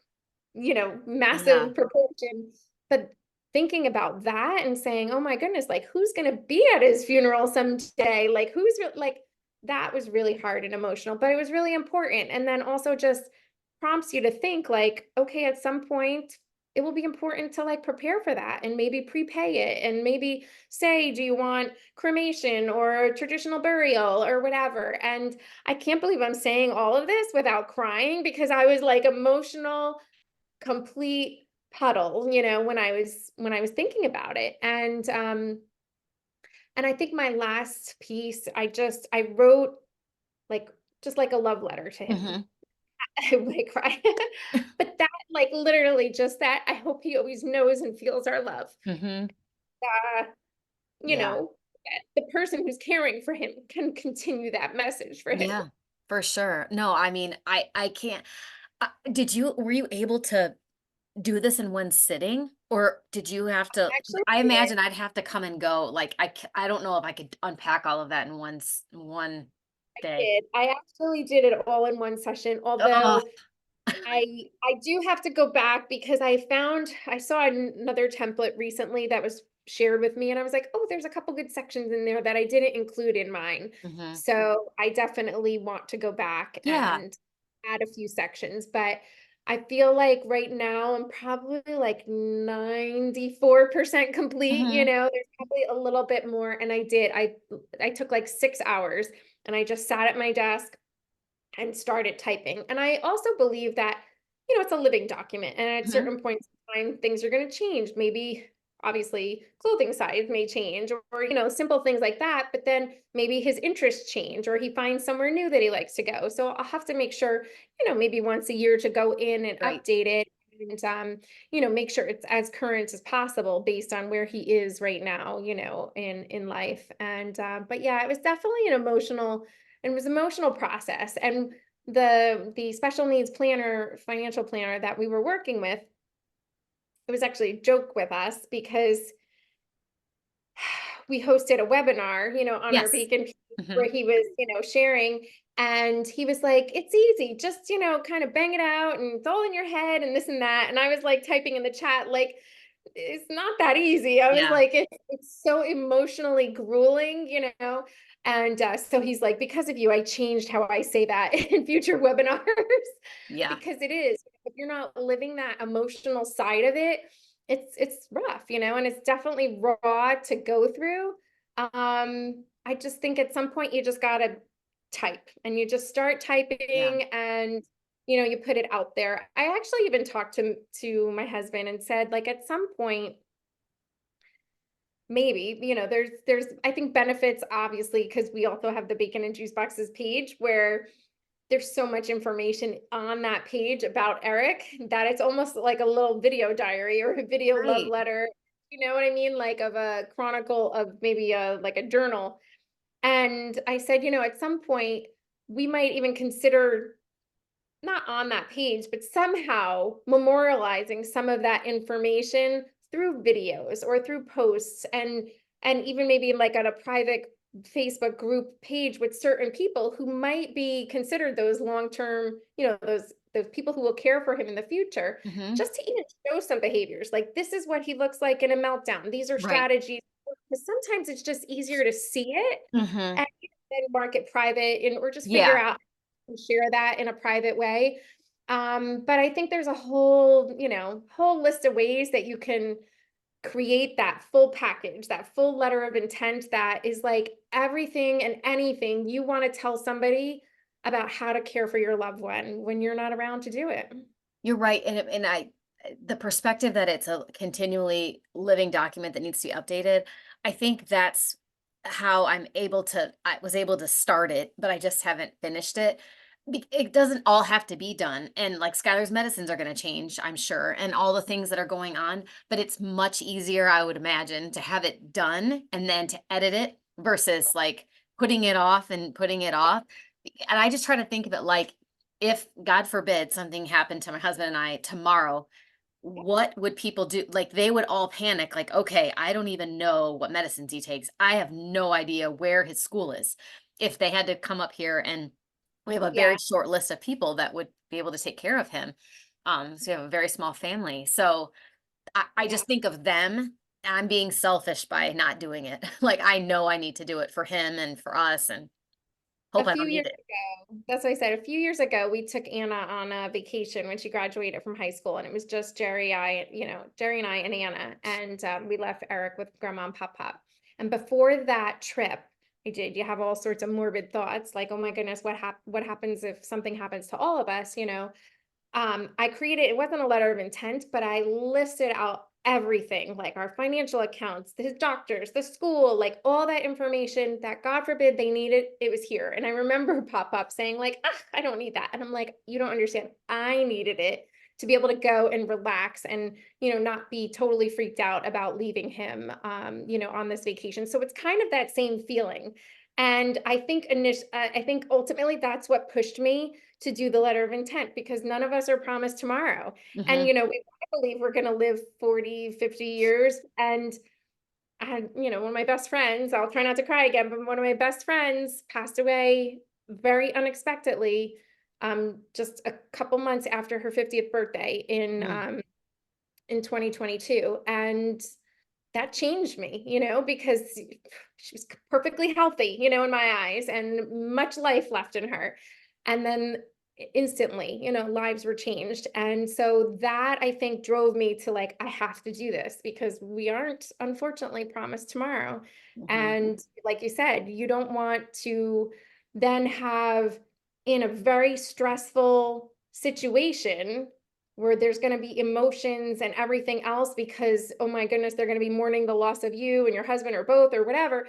Speaker 1: yeah.
Speaker 2: massive proportion. But thinking about that and saying, oh my goodness, like, who's going to be at his funeral someday? Like, like, that was really hard and emotional, but it was really important. And then also just prompts you to think, like, okay, at some point it will be important to like prepare for that, and maybe prepay it, and maybe say, do you want cremation or traditional burial or whatever? And I can't believe I'm saying all of this without crying, because I was like emotional, complete puddle, when I was thinking about it. And I think my last piece, I wrote, like, just like a love letter to him.
Speaker 1: Hmm.
Speaker 2: I might cry. But that, like, literally just that, I hope he always knows and feels our love.
Speaker 1: Hmm.
Speaker 2: Uh, you
Speaker 1: Yeah.
Speaker 2: know, that the person who's caring for him can continue that message for him.
Speaker 1: Yeah. For sure. No, I mean, I can't. Were you able to do this in one sitting, or did you have to?
Speaker 2: Actually,
Speaker 1: I
Speaker 2: did it.
Speaker 1: imagine I'd have to come and go. Like I don't know if I could unpack all of that in one day.
Speaker 2: I actually did it all in one session,
Speaker 1: Oh.
Speaker 2: although I do have to go back, because I saw another template recently that was shared with me, and I was like, "Oh, there's a couple good sections in there that I didn't include in mine."
Speaker 1: Hmm.
Speaker 2: So, I definitely want to go back
Speaker 1: Yeah.
Speaker 2: and add a few sections, but I feel like right now I'm probably like 94% complete,
Speaker 1: Hmm.
Speaker 2: there's probably a little bit more, and I took like 6 hours, and I just sat at my desk and started typing. And I also believe that, it's a living document. And at
Speaker 1: Hmm.
Speaker 2: certain points in time, things are going to change. Maybe, obviously, clothing size may change, or, simple things like that. But then maybe his interests change, or he finds somewhere new that he likes to go. So I'll have to make sure, maybe once a year, to go in and
Speaker 1: Right.
Speaker 2: update it. And, make sure it's as current as possible based on where he is right now, in life. And, but yeah, it was emotional process. And the special needs planner, financial planner that we were working with, it was actually a joke with us, because we hosted a webinar, on our
Speaker 1: Yes.
Speaker 2: Beacon page,
Speaker 1: Hmm.
Speaker 2: where he was, sharing, and he was like, it's easy, just, kind of bang it out, and it's all in your head, and this and that. And I was like typing in the chat, like, it's not that easy. I was
Speaker 1: Yeah.
Speaker 2: like, it's so emotionally grueling, And so he's like, because of you, I changed how I say that in future webinars,
Speaker 1: Yeah.
Speaker 2: because it is, if you're not living that emotional side of it, it's rough, and it's definitely raw to go through. I just think at some point you just gotta type, and you just start
Speaker 1: Yeah.
Speaker 2: typing, and you put it out there. I actually even talked to my husband and said, like, at some point, maybe, there's I think benefits, obviously, because we also have the bacon and juice boxes page, where there's so much information on that page about Eric that it's almost like a little video diary or a video love
Speaker 1: Right.
Speaker 2: letter. You know what I mean? Like of a chronicle of maybe a like a journal. And I said, at some point we might even consider not on that page, but somehow memorializing some of that information through videos or through posts and even maybe like on a private Facebook group page with certain people who might be considered those long-term, those people who will care for him in the future,
Speaker 1: Mhm.
Speaker 2: just to even show some behaviors. Like this is what he looks like in a meltdown. These are
Speaker 1: Right.
Speaker 2: strategies. Because sometimes it's just easier to see it
Speaker 1: Mhm.
Speaker 2: and then mark it private and or just figure
Speaker 1: Yeah.
Speaker 2: out and share that in a private way. But I think there's a whole, whole list of ways that you can create that full package, that full letter of intent that is like everything and anything you want to tell somebody about how to care for your loved one when you're not around to do it.
Speaker 1: You're right, and the perspective that it's a continually living document that needs to be updated, I think that's how I was able to start it, but I just haven't finished it. It doesn't all have to be done, and, like, Skylar's medicines are gonna change, I'm sure, and all the things that are going on, but it's much easier, I would imagine, to have it done and then to edit it versus, like, putting it off and putting it off, and I just try to think of it like, if, God forbid, something happened to my husband and I tomorrow, what would people do? Like, they would all panic, like, okay, I don't even know what medicines he takes. I have no idea where his school is. If they had to come up here, and we have a
Speaker 2: Yeah,
Speaker 1: very short list of people that would be able to take care of him. So we have a very small family. So I
Speaker 2: yeah.
Speaker 1: just think of them. I'm being selfish by not doing it. Like, I know I need to do it for him and for us, and
Speaker 2: A
Speaker 1: hope I
Speaker 2: few
Speaker 1: don't
Speaker 2: years
Speaker 1: need it.
Speaker 2: ago, that's what I said. A few years ago, we took Anna on a vacation when she graduated from high school, and it was just Jerry and I and Anna, and we left Eric with Grandma and Pop. And before that trip, you have all sorts of morbid thoughts, like, oh my goodness, what happens if something happens to all of us, I created it wasn't a letter of intent, but I listed out everything, like our financial accounts, his doctors, the school, like all that information that God forbid they needed, it was here. And I remember Pop Up saying, like, ah, I don't need that. And I'm like, you don't understand. I needed it to be able to go and relax and, not be totally freaked out about leaving him on this vacation. So it's kind of that same feeling. And I think ultimately that's what pushed me to do the letter of intent because none of us are promised tomorrow. And,
Speaker 1: Mhm.
Speaker 2: we believe we're going to live 40, 50 years. And one of my best friends, I'll try not to cry again, but one of my best friends passed away very unexpectedly, just a couple months after her 50th birthday
Speaker 1: Mm.
Speaker 2: in 2022. And that changed me, because she was perfectly healthy, in my eyes and much life left in her. And then instantly, lives were changed. And so that I think drove me to like, I have to do this because we aren't unfortunately promised tomorrow.
Speaker 1: Mhm.
Speaker 2: And like you said, you don't want to then have in a very stressful situation where there's going to be emotions and everything else because oh my goodness they're going to be mourning the loss of you and your husband or both or whatever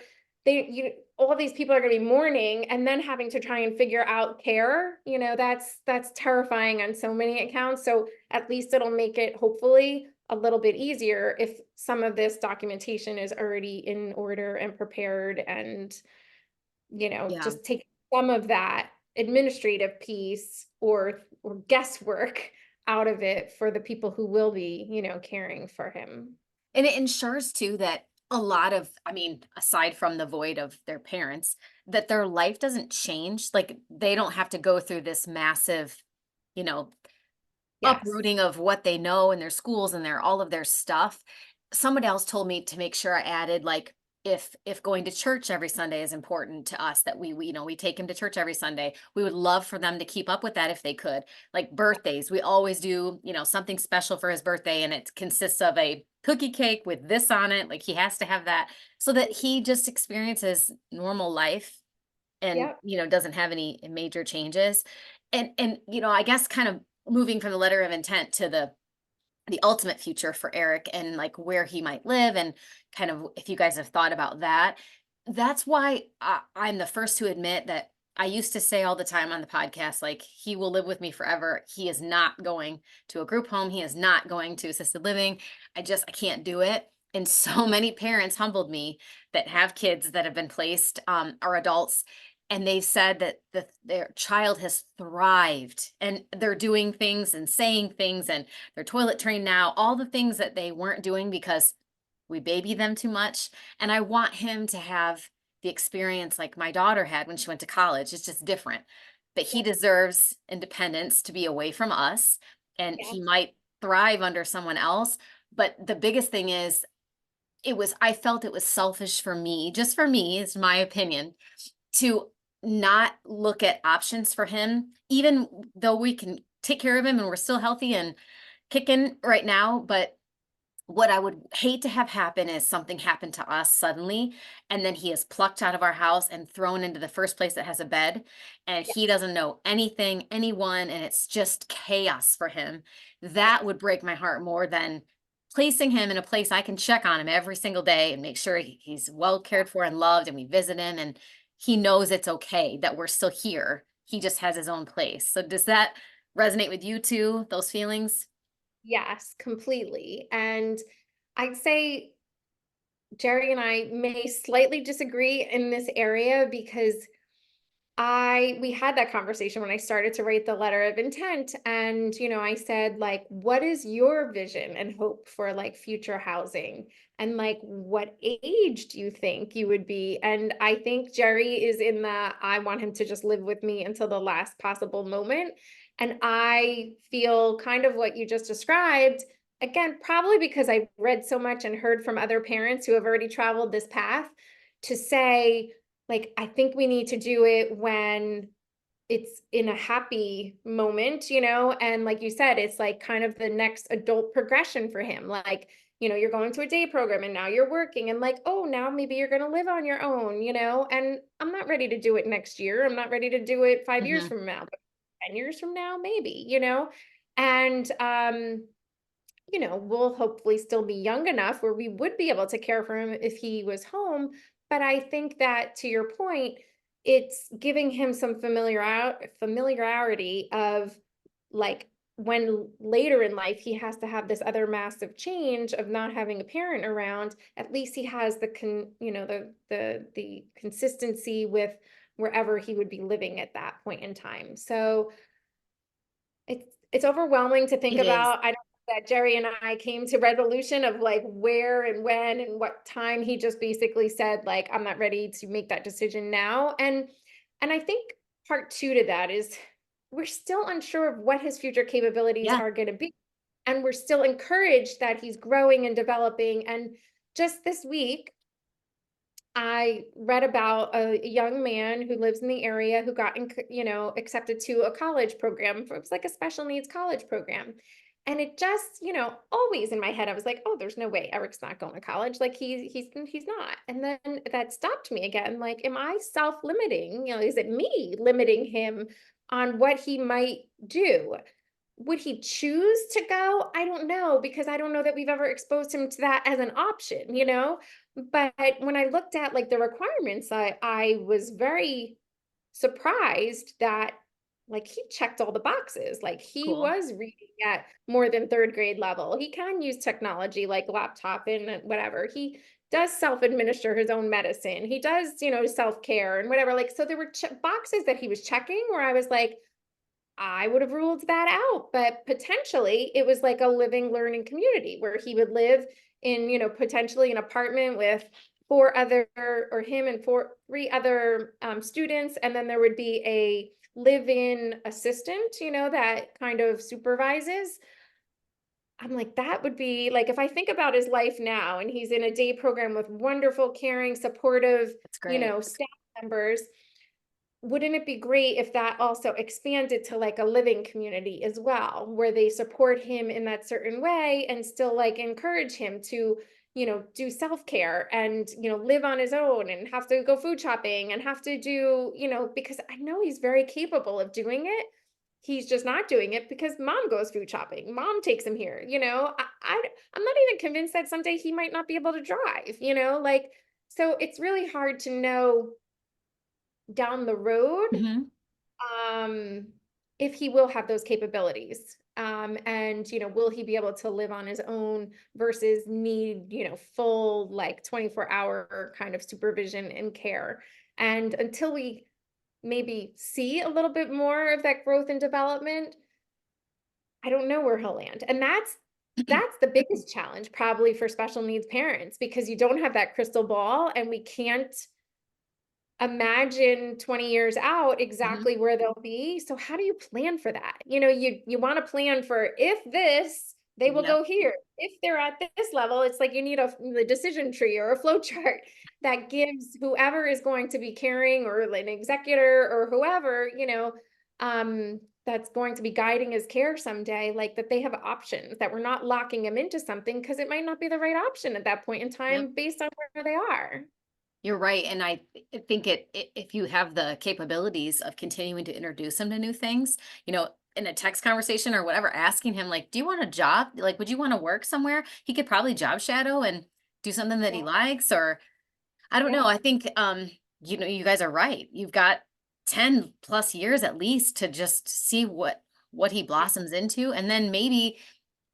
Speaker 2: all these people are going to be mourning and then having to try and figure out care that's terrifying on so many accounts so at least it'll make it hopefully a little bit easier if some of this documentation is already in order and prepared and
Speaker 1: Yeah.
Speaker 2: just take some of that administrative piece or guesswork out of it for the people who will be, caring for him.
Speaker 1: And it ensures too that a lot of, I mean, aside from the void of their parents, that their life doesn't change. Like, they don't have to go through this massive, you know,
Speaker 2: Yes.
Speaker 1: uprooting of what they know in their schools and their all of their stuff. Somebody else told me to make sure I added, like, if going to church every Sunday is important to us, that we take him to church every Sunday. We would love for them to keep up with that if they could. Like birthdays, we always do, something special for his birthday, and it consists of a cookie cake with this on it. Like, he has to have that so that he just experiences normal life and,
Speaker 2: Yep.
Speaker 1: doesn't have any major changes. And I guess kind of moving from the letter of intent to the ultimate future for Eric and like where he might live and kind of if you guys have thought about that. That's why I'm the first to admit that I used to say all the time on the podcast, like, he will live with me forever. He is not going to a group home. He is not going to assisted living. I can't do it. And so many parents humbled me that have kids that have been placed, are adults, and they've said that their child has thrived and they're doing things and saying things and they're toilet trained now, all the things that they weren't doing because we baby them too much. And I want him to have the experience like my daughter had when she went to college. It's just different. But he
Speaker 2: Yeah,
Speaker 1: deserves independence to be away from us. And
Speaker 2: yeah,
Speaker 1: he might thrive under someone else. But the biggest thing is, I felt it was selfish for me, just for me, it's my opinion, to not look at options for him, even though we can take care of him and we're still healthy and kicking right now. But what I would hate to have happen is something happened to us suddenly, and then he is plucked out of our house and thrown into the first place that has a bed, and
Speaker 2: yeah,
Speaker 1: he doesn't know anything, anyone, and it's just chaos for him.
Speaker 2: yeah,
Speaker 1: That would break my heart more than placing him in a place I can check on him every single day and make sure he's well
Speaker 2: yeah.
Speaker 1: cared for and loved, and we visit him, and he knows it's okay that we're still here. He just has his own place. So does that resonate with you too, those feelings?
Speaker 2: Yes, completely. And I'd say Jerry and I may slightly disagree in this area because we had that conversation when I started to write the letter of intent. And, I said, like, what is your vision and hope for like future housing? And like, what age do you think you would be? And I think Jerry is in the, I want him to just live with me until the last possible moment. And I feel kind of what you just described. Again, probably because I read so much and heard from other parents who have already traveled this path to say, like, I think we need to do it when it's in a happy moment, and like you said, it's like kind of the next adult progression for him. Like, you're going to a day program and now you're working and like, oh, now maybe you're going to live on your own, and I'm not ready to do it next year. I'm not ready to do it 5 years
Speaker 1: Mhm.
Speaker 2: from now, but 10 years from now, maybe. And we'll hopefully still be young enough where we would be able to care for him if he was home. But I think that to your point, it's giving him some familiarity of like when later in life he has to have this other massive change of not having a parent around, at least he has the consistency with wherever he would be living at that point in time. So it's overwhelming to think
Speaker 1: It is.
Speaker 2: about. I don't know that Jerry and I came to resolution of like where and when and what time. He just basically said like, I'm not ready to make that decision now. And I think part two to that is we're still unsure of what his future capabilities
Speaker 1: Yeah.
Speaker 2: are going to be. And we're still encouraged that he's growing and developing. And just this week, I read about a young man who lives in the area who got, accepted to a college program. It was like a special needs college program. And it just, always in my head, I was like, oh, there's no way Eric's not going to college. Like he's not. And then that stopped me again. Like, am I self-limiting? Is it me limiting him on what he might do? Would he choose to go? I don't know, because I don't know that we've ever exposed him to that as an option. But when I looked at like the requirements, I was very surprised that like he checked all the boxes. Like he
Speaker 1: Cool.
Speaker 2: was reading at more than third grade level. He can use technology like laptop and whatever. He does self-administer his own medicine. He does, self-care and whatever. Like, so there were boxes that he was checking where I was like, I would have ruled that out, but potentially it was like a living learning community where he would live in, potentially an apartment with four other or him and three other students. And then there would be a live-in assistant, that kind of supervises. I'm like, that would be like, if I think about his life now and he's in a day program with wonderful, caring, supportive,
Speaker 1: That's great.
Speaker 2: staff members, wouldn't it be great if that also expanded to like a living community as well, where they support him in that certain way and still like encourage him to, do self-care and, live on his own and have to go food shopping and have to do, because I know he's very capable of doing it. He's just not doing it because mom goes food shopping. Mom takes him here, I'm not even convinced that someday he might not be able to drive, like, so it's really hard to know down the road,
Speaker 1: Mhm.
Speaker 2: um, if he will have those capabilities. And will he be able to live on his own versus need, full like 24-hour kind of supervision and care. And until we maybe see a little bit more of that growth and development, I don't know where he'll land. And that's the biggest challenge probably for special needs parents because you don't have that crystal ball and we can't imagine 20 years out
Speaker 1: Mhm.
Speaker 2: exactly where they'll be. So how do you plan for that? You want to plan for if this, they will
Speaker 1: Yep.
Speaker 2: go here. If they're at this level, it's like you need the decision tree or a flow chart that gives whoever is going to be caring or like an executor or whoever, that's going to be guiding his care someday, like that they have options, that we're not locking them into something because it might not be the right option at that point in
Speaker 1: Yep.
Speaker 2: time based on where they are.
Speaker 1: You're right, and I think if you have the capabilities of continuing to introduce him to new things, in a text conversation or whatever, asking him like, "Do you want a job? Like, would you want to work somewhere?" He could probably job shadow and do something that
Speaker 2: Yeah.
Speaker 1: he likes, or I don't know.
Speaker 2: Yeah.
Speaker 1: I think you guys are right. You've got 10 plus years at least to just see what he blossoms into, and then maybe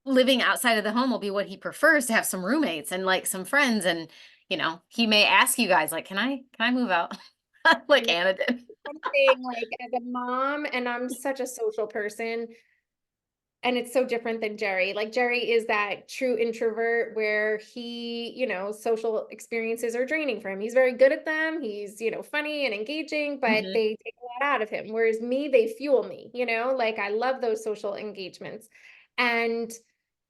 Speaker 1: living outside of the home will be what he prefers to have some roommates and like some friends and he may ask you guys like can I move out
Speaker 2: I
Speaker 1: like
Speaker 2: know.
Speaker 1: Anna did.
Speaker 2: One thing, like, as a mom, and I'm such a social person, and it's so different than Jerry. Like, Jerry is that true introvert where social experiences are draining for him. He's very good at them. He's, funny and engaging, but
Speaker 1: Hmm.
Speaker 2: they take a lot out of him. Whereas me, they fuel me, like I love those social engagements. And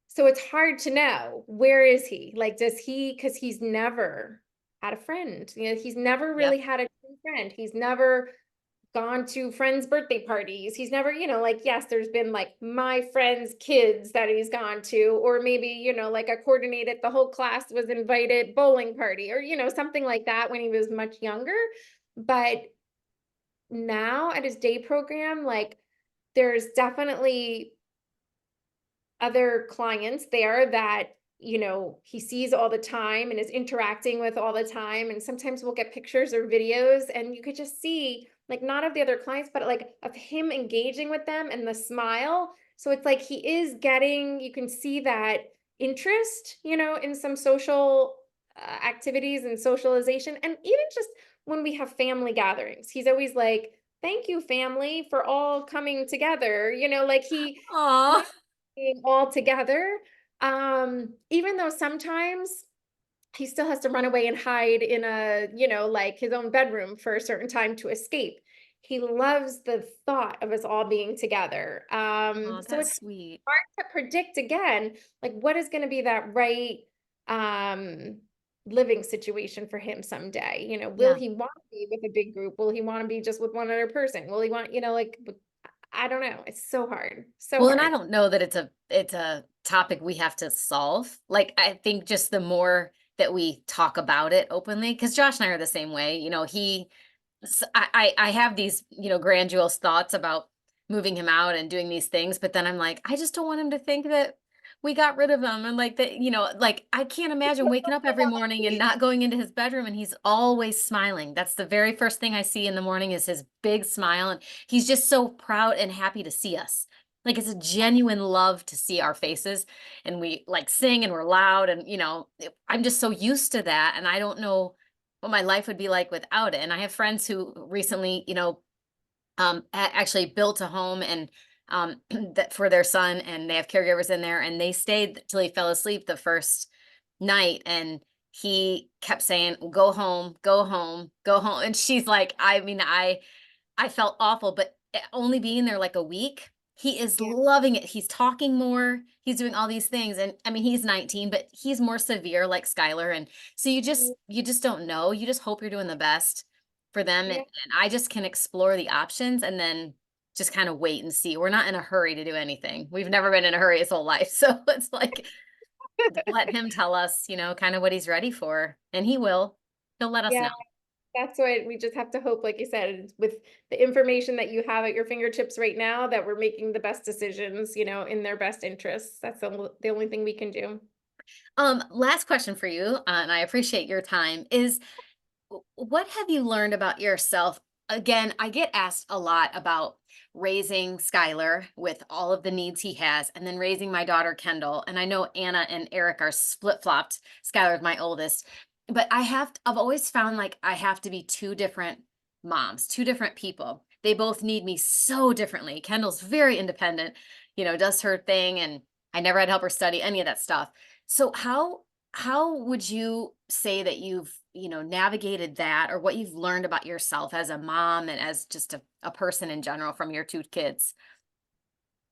Speaker 2: so it's hard to know, where is he? Like, does he, because he's never had a friend, he's never
Speaker 1: Yep.
Speaker 2: really had a true friend. He's never gone to friends' birthday parties. He's never, like, yes, there's been like my friends' kids that he's gone to, or maybe, like a coordinated, the whole class was invited bowling party, or, something like that when he was much younger. But now at his day program, like, there's definitely other clients there that he sees all the time and is interacting with all the time, and sometimes we'll get pictures or videos and you could just see, like, not of the other clients but like of him engaging with them and the smile. So it's like he is getting, you can see that interest, in some social activities and socialization. And even just when we have family gatherings, he's always like, thank you family for all coming together, like he
Speaker 1: Aw.
Speaker 2: being all together. Even though sometimes he still has to run away and hide in like his own bedroom for a certain time to escape. He loves the thought of us all being together.
Speaker 1: Oh,
Speaker 2: So
Speaker 1: that's
Speaker 2: it's
Speaker 1: sweet.
Speaker 2: hard to predict again, like what is going to be that right um living situation for him someday. Will
Speaker 1: Yeah.
Speaker 2: he want to be with a big group? Will he want to be just with one other person? Will he want, like I don't know. It's so hard. So
Speaker 1: Well, and I
Speaker 2: hard.
Speaker 1: don't know that it's a topic we have to solve. Like, I think just the more that we talk about it openly, because Josh and I are the same way. I have these, grandiose thoughts about moving him out and doing these things, but then I'm like, I just don't want him to think that we got rid of him and like that, like I can't imagine waking up every morning and not going into his bedroom and he's always smiling. That's the very first thing I see in the morning is his big smile and he's just so proud and happy to see us. Like it's a genuine love to see our faces and we like sing and we're loud and I'm just so used to that and I don't know what my life would be like without it. And I have friends who recently, actually built a home and that for their son, and they have caregivers in there, and they stayed till he fell asleep the first night, and he kept saying, "Go home, go home, go home." And she's like, I mean, I felt awful, but only being there like a week, he is
Speaker 2: Yeah.
Speaker 1: loving it. He's talking more. He's doing all these things, and I mean, he's 19, but he's more severe, like Skylar. And so you just don't know. You just hope you're doing the best for them, and,
Speaker 2: Yeah.
Speaker 1: and I just can explore the options, and then just kind of wait and see. We're not in a hurry to do anything. We've never been in a hurry his whole life, so it's like let him tell us, kind of what he's ready for, and he will. He'll let us know.
Speaker 2: Yeah, that's what we just have to hope, like you said, with the information that you have at your fingertips right now, that we're making the best decisions, in their best interests. That's the only thing we can do.
Speaker 1: Last question for you, and I appreciate your time, is what have you learned about yourself again, I get asked a lot about raising Skylar with all of the needs he has, and then raising my daughter Kendall. And I know Anna and Eric are split flopped. Skylar's my oldest, but I've always found like I have to be two different moms, two different people. They both need me so differently. Kendall's very independent, does her thing, and I never had to help her study any of that stuff. So how would you say that you've, navigated that, or what you've learned about yourself as a mom and as just a person in general from your two kids?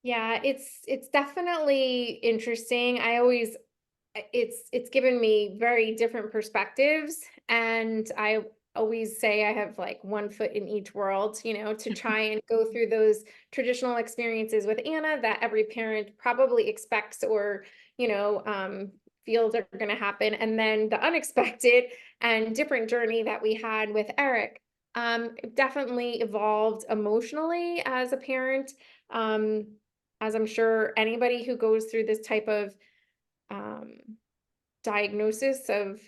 Speaker 2: Yeah, it's definitely interesting. It's given me very different perspectives, and I always say I have like one foot in each world, to try and go through those traditional experiences with Anna that every parent probably expects or, you know, um, feels are going to happen, and then the unexpected and different journey that we had with Eric. It definitely evolved emotionally as a parent. Um, as I'm sure anybody who goes through this type of um, diagnosis of,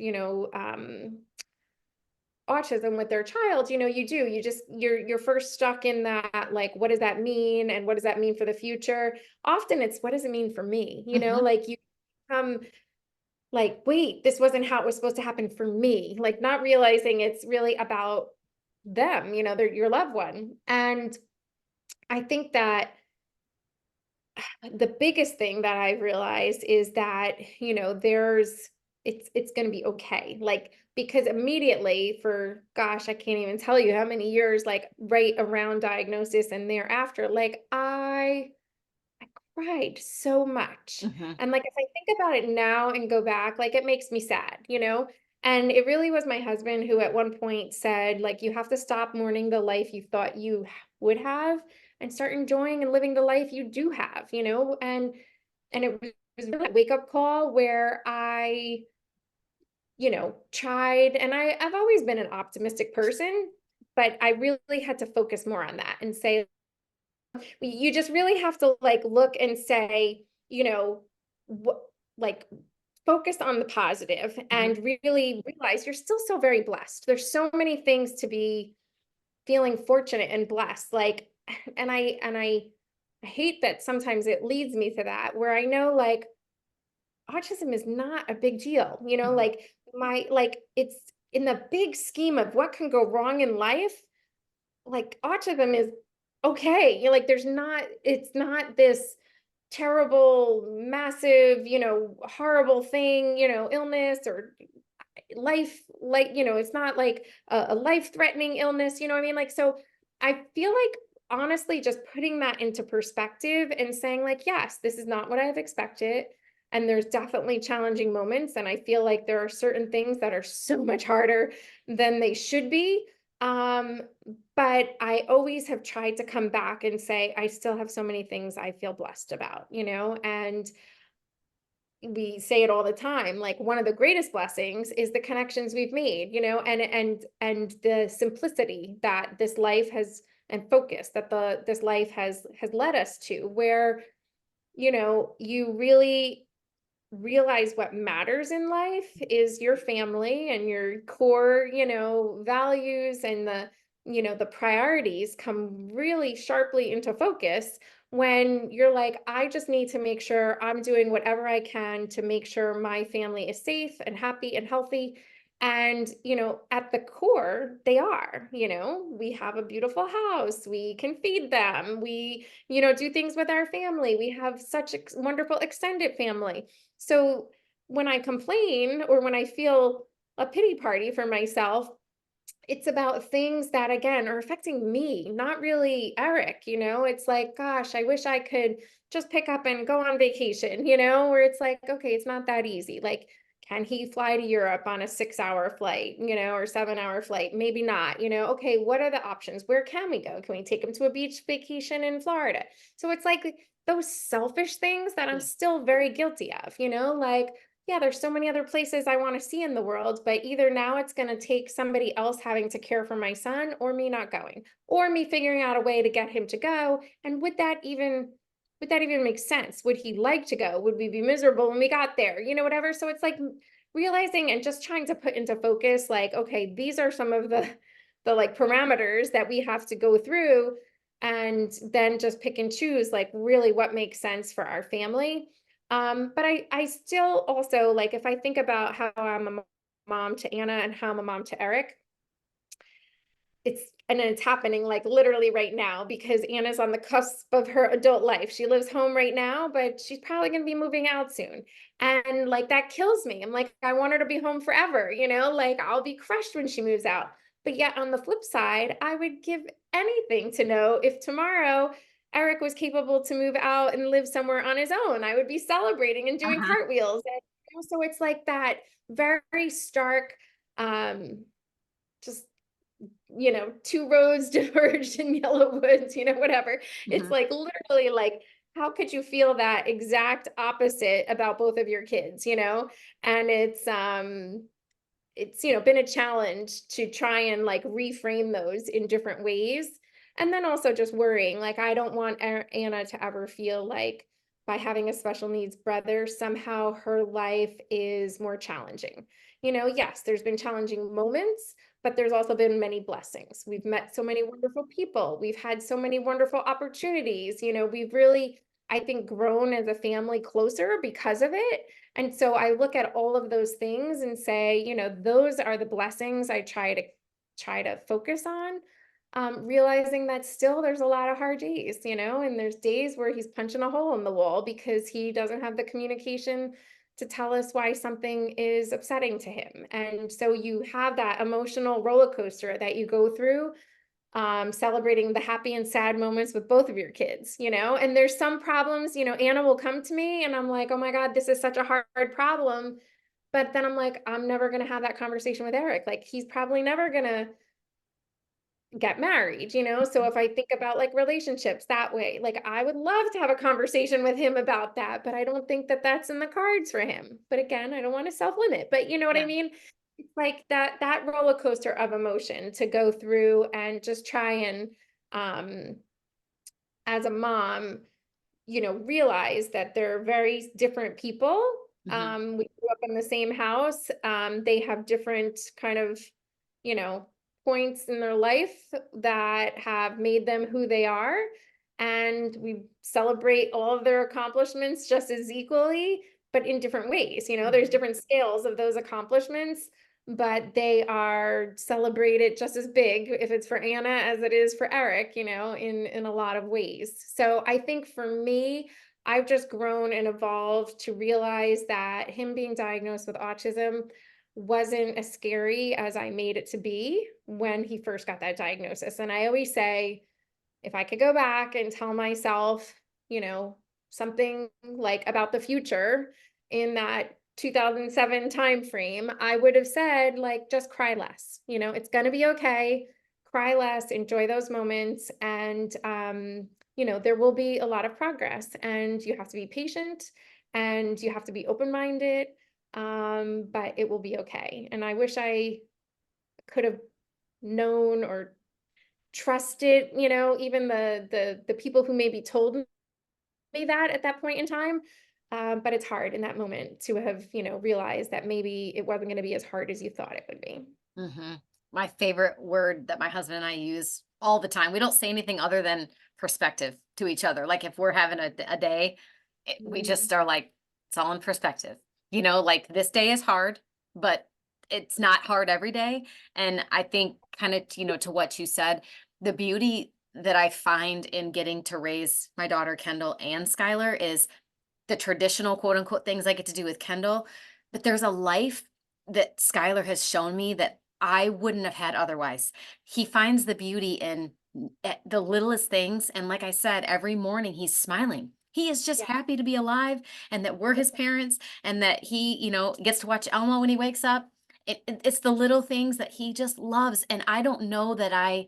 Speaker 2: autism with their child, you're first stuck in that, like, what does that mean? And what does that mean for the future? Often it's, what does it mean for me?
Speaker 1: Hmm.
Speaker 2: Like you come like, wait, this wasn't how it was supposed to happen for me. Like not realizing it's really about them, they're your loved one. And I think that the biggest thing that I've realized is that, it's going to be okay. Like, because immediately for, gosh, I can't even tell you how many years, like right around diagnosis and thereafter, like I cried so much.
Speaker 1: Hmm.
Speaker 2: And like if I think about it now and go back, like it makes me sad, And it really was my husband who at one point said, like, you have to stop mourning the life you thought you would have and start enjoying and living the life you do have, And it was really a wake-up call where I, tried, and I've always been an optimistic person, but I really had to focus more on that and say, you just really have to like look and say, what, like focus on the positive
Speaker 1: Hmm.
Speaker 2: and really realize you're still so very blessed. There's so many things to be feeling fortunate and blessed. Like, and I hate that sometimes it leads me to that where I know like autism is not a big deal,
Speaker 1: Hmm.
Speaker 2: like it's in the big scheme of what can go wrong in life, like autism is okay. Like it's not this terrible, massive, horrible thing, illness or life, like, it's not like a life-threatening illness, you know what I mean? Like, so I feel like honestly just putting that into perspective and saying, like, yes, this is not what I've expected. And there's definitely challenging moments. And I feel like there are certain things that are so much harder than they should be. Um, but I always have tried to come back and say, I still have so many things I feel blessed about, and we say it all the time, like one of the greatest blessings is the connections we've made, and the simplicity that this life has, and focus that this life has led us to, where you really realize what matters in life is your family and your core, values, and the priorities come really sharply into focus when you're like, I just need to make sure I'm doing whatever I can to make sure my family is safe and happy and healthy. And, at the core, they are, we have a beautiful house, we can feed them, we, do things with our family. We have such a wonderful extended family. So when I complain or when I feel a pity party for myself, it's about things that again are affecting me, not really Eric. It's like, gosh, I wish I could just pick up and go on vacation, where it's like, okay, it's not that easy. Like, can he fly to Europe on a 6-hour flight, or 7-hour flight? Maybe not, okay, what are the options? Where can we go? Can we take him to a beach vacation in Florida? So it's like those selfish things that I'm
Speaker 1: Yeah.
Speaker 2: still very guilty of, like, yeah, there's so many other places I want to see in the world, but either now it's going to take somebody else having to care for my son, or me not going, or me figuring out a way to get him to go. And would that even make sense? Would he like to go? Would we be miserable when we got there? Whatever. So it's like realizing and just trying to put into focus, like, okay, these are some of the like parameters that we have to go through, and then just pick and choose like really what makes sense for our family. But I still also like, if I think about how I'm a mom to Anna and how I'm a mom to Eric, it's happening like literally right now because Anna's on the cusp of her adult life. She lives home right now, but she's probably going to be moving out soon. And like that kills me. I'm like, I want her to be home forever, like I'll be crushed when she moves out. But yet on the flip side, I would give anything to know if tomorrow Eric was capable to move out and live somewhere on his own. I would be celebrating and doing
Speaker 1: Uh-huh.
Speaker 2: cartwheels. And so it's like that very stark, um, just two roads diverged in yellow woods, whatever. It's
Speaker 1: Mhm.
Speaker 2: like literally like, how could you feel that exact opposite about both of your kids, And it's been a challenge to try and like reframe those in different ways. And then also just worrying, like I don't want Anna to ever feel like by having a special needs brother, somehow her life is more challenging. Yes, there's been challenging moments, but there's also been many blessings. We've met so many wonderful people. We've had so many wonderful opportunities. We've really, I think, grown as a family closer because of it. And so I look at all of those things and say, those are the blessings I try to focus on. Realizing that still there's a lot of hard days, and there's days where he's punching a hole in the wall because he doesn't have the communication to tell us why something is upsetting to him. And so you have that emotional roller coaster that you go through, celebrating the happy and sad moments with both of your kids, and there's some problems, Anna will come to me and I'm like, oh my God, this is such a hard problem. But then I'm like, I'm never going to have that conversation with Eric. Like, he's probably never going to get married, So if I think about like relationships that way, like I would love to have a conversation with him about that, but I don't think that that's in the cards for him. But again, I don't want to self-limit, but you know what I
Speaker 1: Yeah.
Speaker 2: mean? It's like that roller coaster of emotion to go through and just try and um as a mom, realize that they're very different people.
Speaker 1: Mhm.
Speaker 2: We grew up in the same house. They have different kind of, you know, points in their life that have made them who they are. And we celebrate all of their accomplishments just as equally, but in different ways. There's
Speaker 1: Mhm.
Speaker 2: different scales of those accomplishments, but they are celebrated just as big if it's for Anna as it is for Eric, in a lot of ways. So I think for me, I've just grown and evolved to realize that him being diagnosed with autism wasn't as scary as I made it to be when he first got that diagnosis. And I always say, if I could go back and tell myself, you know, something like about the future in that 2007 time frame, I would have said like just cry less. It's going to be okay. Cry less, enjoy those moments, and there will be a lot of progress, and you have to be patient and you have to be open-minded, but it will be okay. And I wish I could have known or trusted, even the people who maybe told me that at that point in time. But it's hard in that moment to have, realized that maybe it wasn't going to be as hard as you thought it would be.
Speaker 1: Mhm. My favorite word that my husband and I use all the time, we don't say anything other than perspective to each other. Like if we're having a day, we
Speaker 2: Mm,
Speaker 1: just are like, it's all in perspective. Like this day is hard, but it's not hard every day. And I think kind of, to what you said, the beauty that I find in getting to raise my daughter Kendall and Skylar is the traditional quote unquote things I get to do with Kendall, but there's a life that Skylar has shown me that I wouldn't have had otherwise. He finds the beauty in the littlest things. And like I said, every morning he's smiling. He is just
Speaker 2: yeah,
Speaker 1: happy to be alive and that we're his parents and that he, gets to watch Elmo when he wakes up. It's the little things that he just loves. And I don't know that I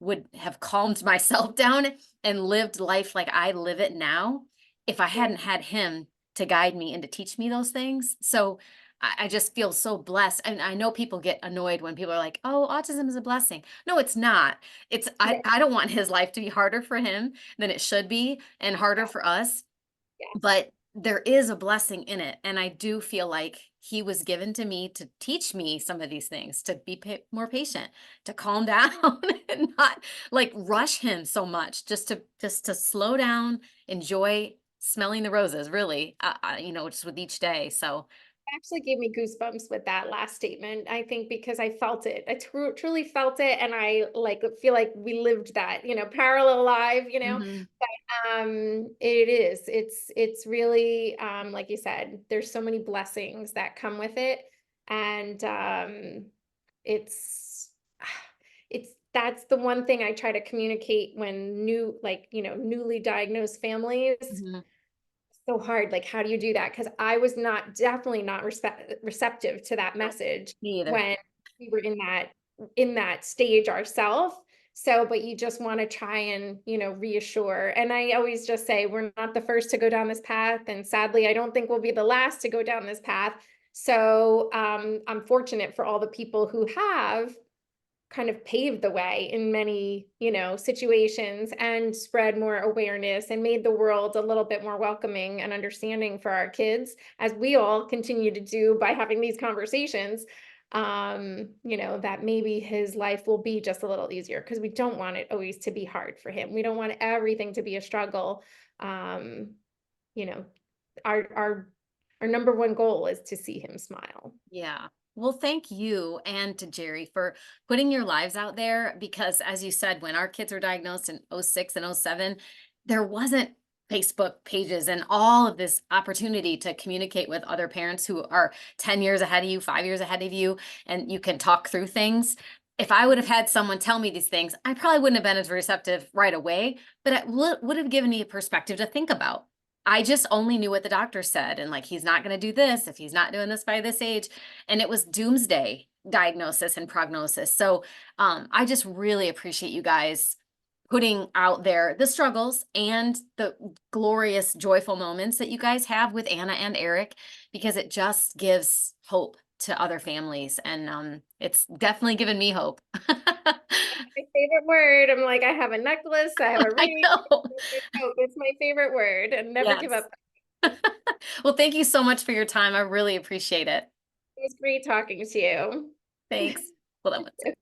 Speaker 1: would have calmed myself down and lived life like I live it now if I
Speaker 2: yeah,
Speaker 1: hadn't had him to guide me and to teach me those things. So I just feel so blessed. And I know people get annoyed when people are like, oh, autism is a blessing. No, it's not. It's
Speaker 2: yeah,
Speaker 1: I don't want his life to be harder for him than it should be and harder
Speaker 2: yeah,
Speaker 1: for us.
Speaker 2: yeah,
Speaker 1: But there is a blessing in it. And I do feel like he was given to me to teach me some of these things, to be more patient, to calm down and not like rush him so much, just to slow down, enjoy smelling the roses, really, just with each day. So,
Speaker 2: Actually gave me goosebumps with that last statement. I think because I felt it. I truly felt it, and I like feel like we lived that, parallel live.
Speaker 1: mhm,
Speaker 2: It is. It's really like you said, there's so many blessings that come with it. And it's it's that's the one thing I try to communicate when newly diagnosed families.
Speaker 1: mhm,
Speaker 2: So hard, like, how do you do that? Because I was definitely not receptive to that
Speaker 1: no,
Speaker 2: message
Speaker 1: me either.
Speaker 2: when we were in that stage ourselves. So, but you just wanna try and, reassure, and I always just say, "We're not the first to go down this path, and sadly, I don't think we'll be the last to go down this path." So, I'm fortunate for all the people who have kind of paved the way in many, situations, and spread more awareness and made the world a little bit more welcoming and understanding for our kids, as we all continue to do by having these conversations. That maybe his life will be just a little easier, because we don't want it always to be hard for him. We don't want everything to be a struggle. Um, you know, our number one goal is to see him smile.
Speaker 1: Yeah. Well, thank you and to Jerry for putting your lives out there because, as you said, when our kids were diagnosed in '06 and '07, there wasn't Facebook pages and all of this opportunity to communicate with other parents who are 10 years ahead of you, 5 years ahead of you, and you can talk through things. If I would have had someone tell me these things, I probably wouldn't have been as receptive right away, but it would have given me a perspective to think about. I just only knew what the doctor said, and like, he's not going to do this if he's not doing this by this age. And it was doomsday diagnosis and prognosis. So I just really appreciate you guys putting out there the struggles and the glorious, joyful moments that you guys have with Anna and Eric, because it just gives hope to other families. And it's definitely given me hope.
Speaker 2: My favorite word. I'm like, I have a necklace, I have a
Speaker 1: I
Speaker 2: ring.
Speaker 1: know.
Speaker 2: It's my favorite word, and never give
Speaker 1: Yes.
Speaker 2: up.
Speaker 1: Well, thank you so much for your time. I really appreciate it.
Speaker 2: It was great talking to you.
Speaker 1: Thanks. Hold on one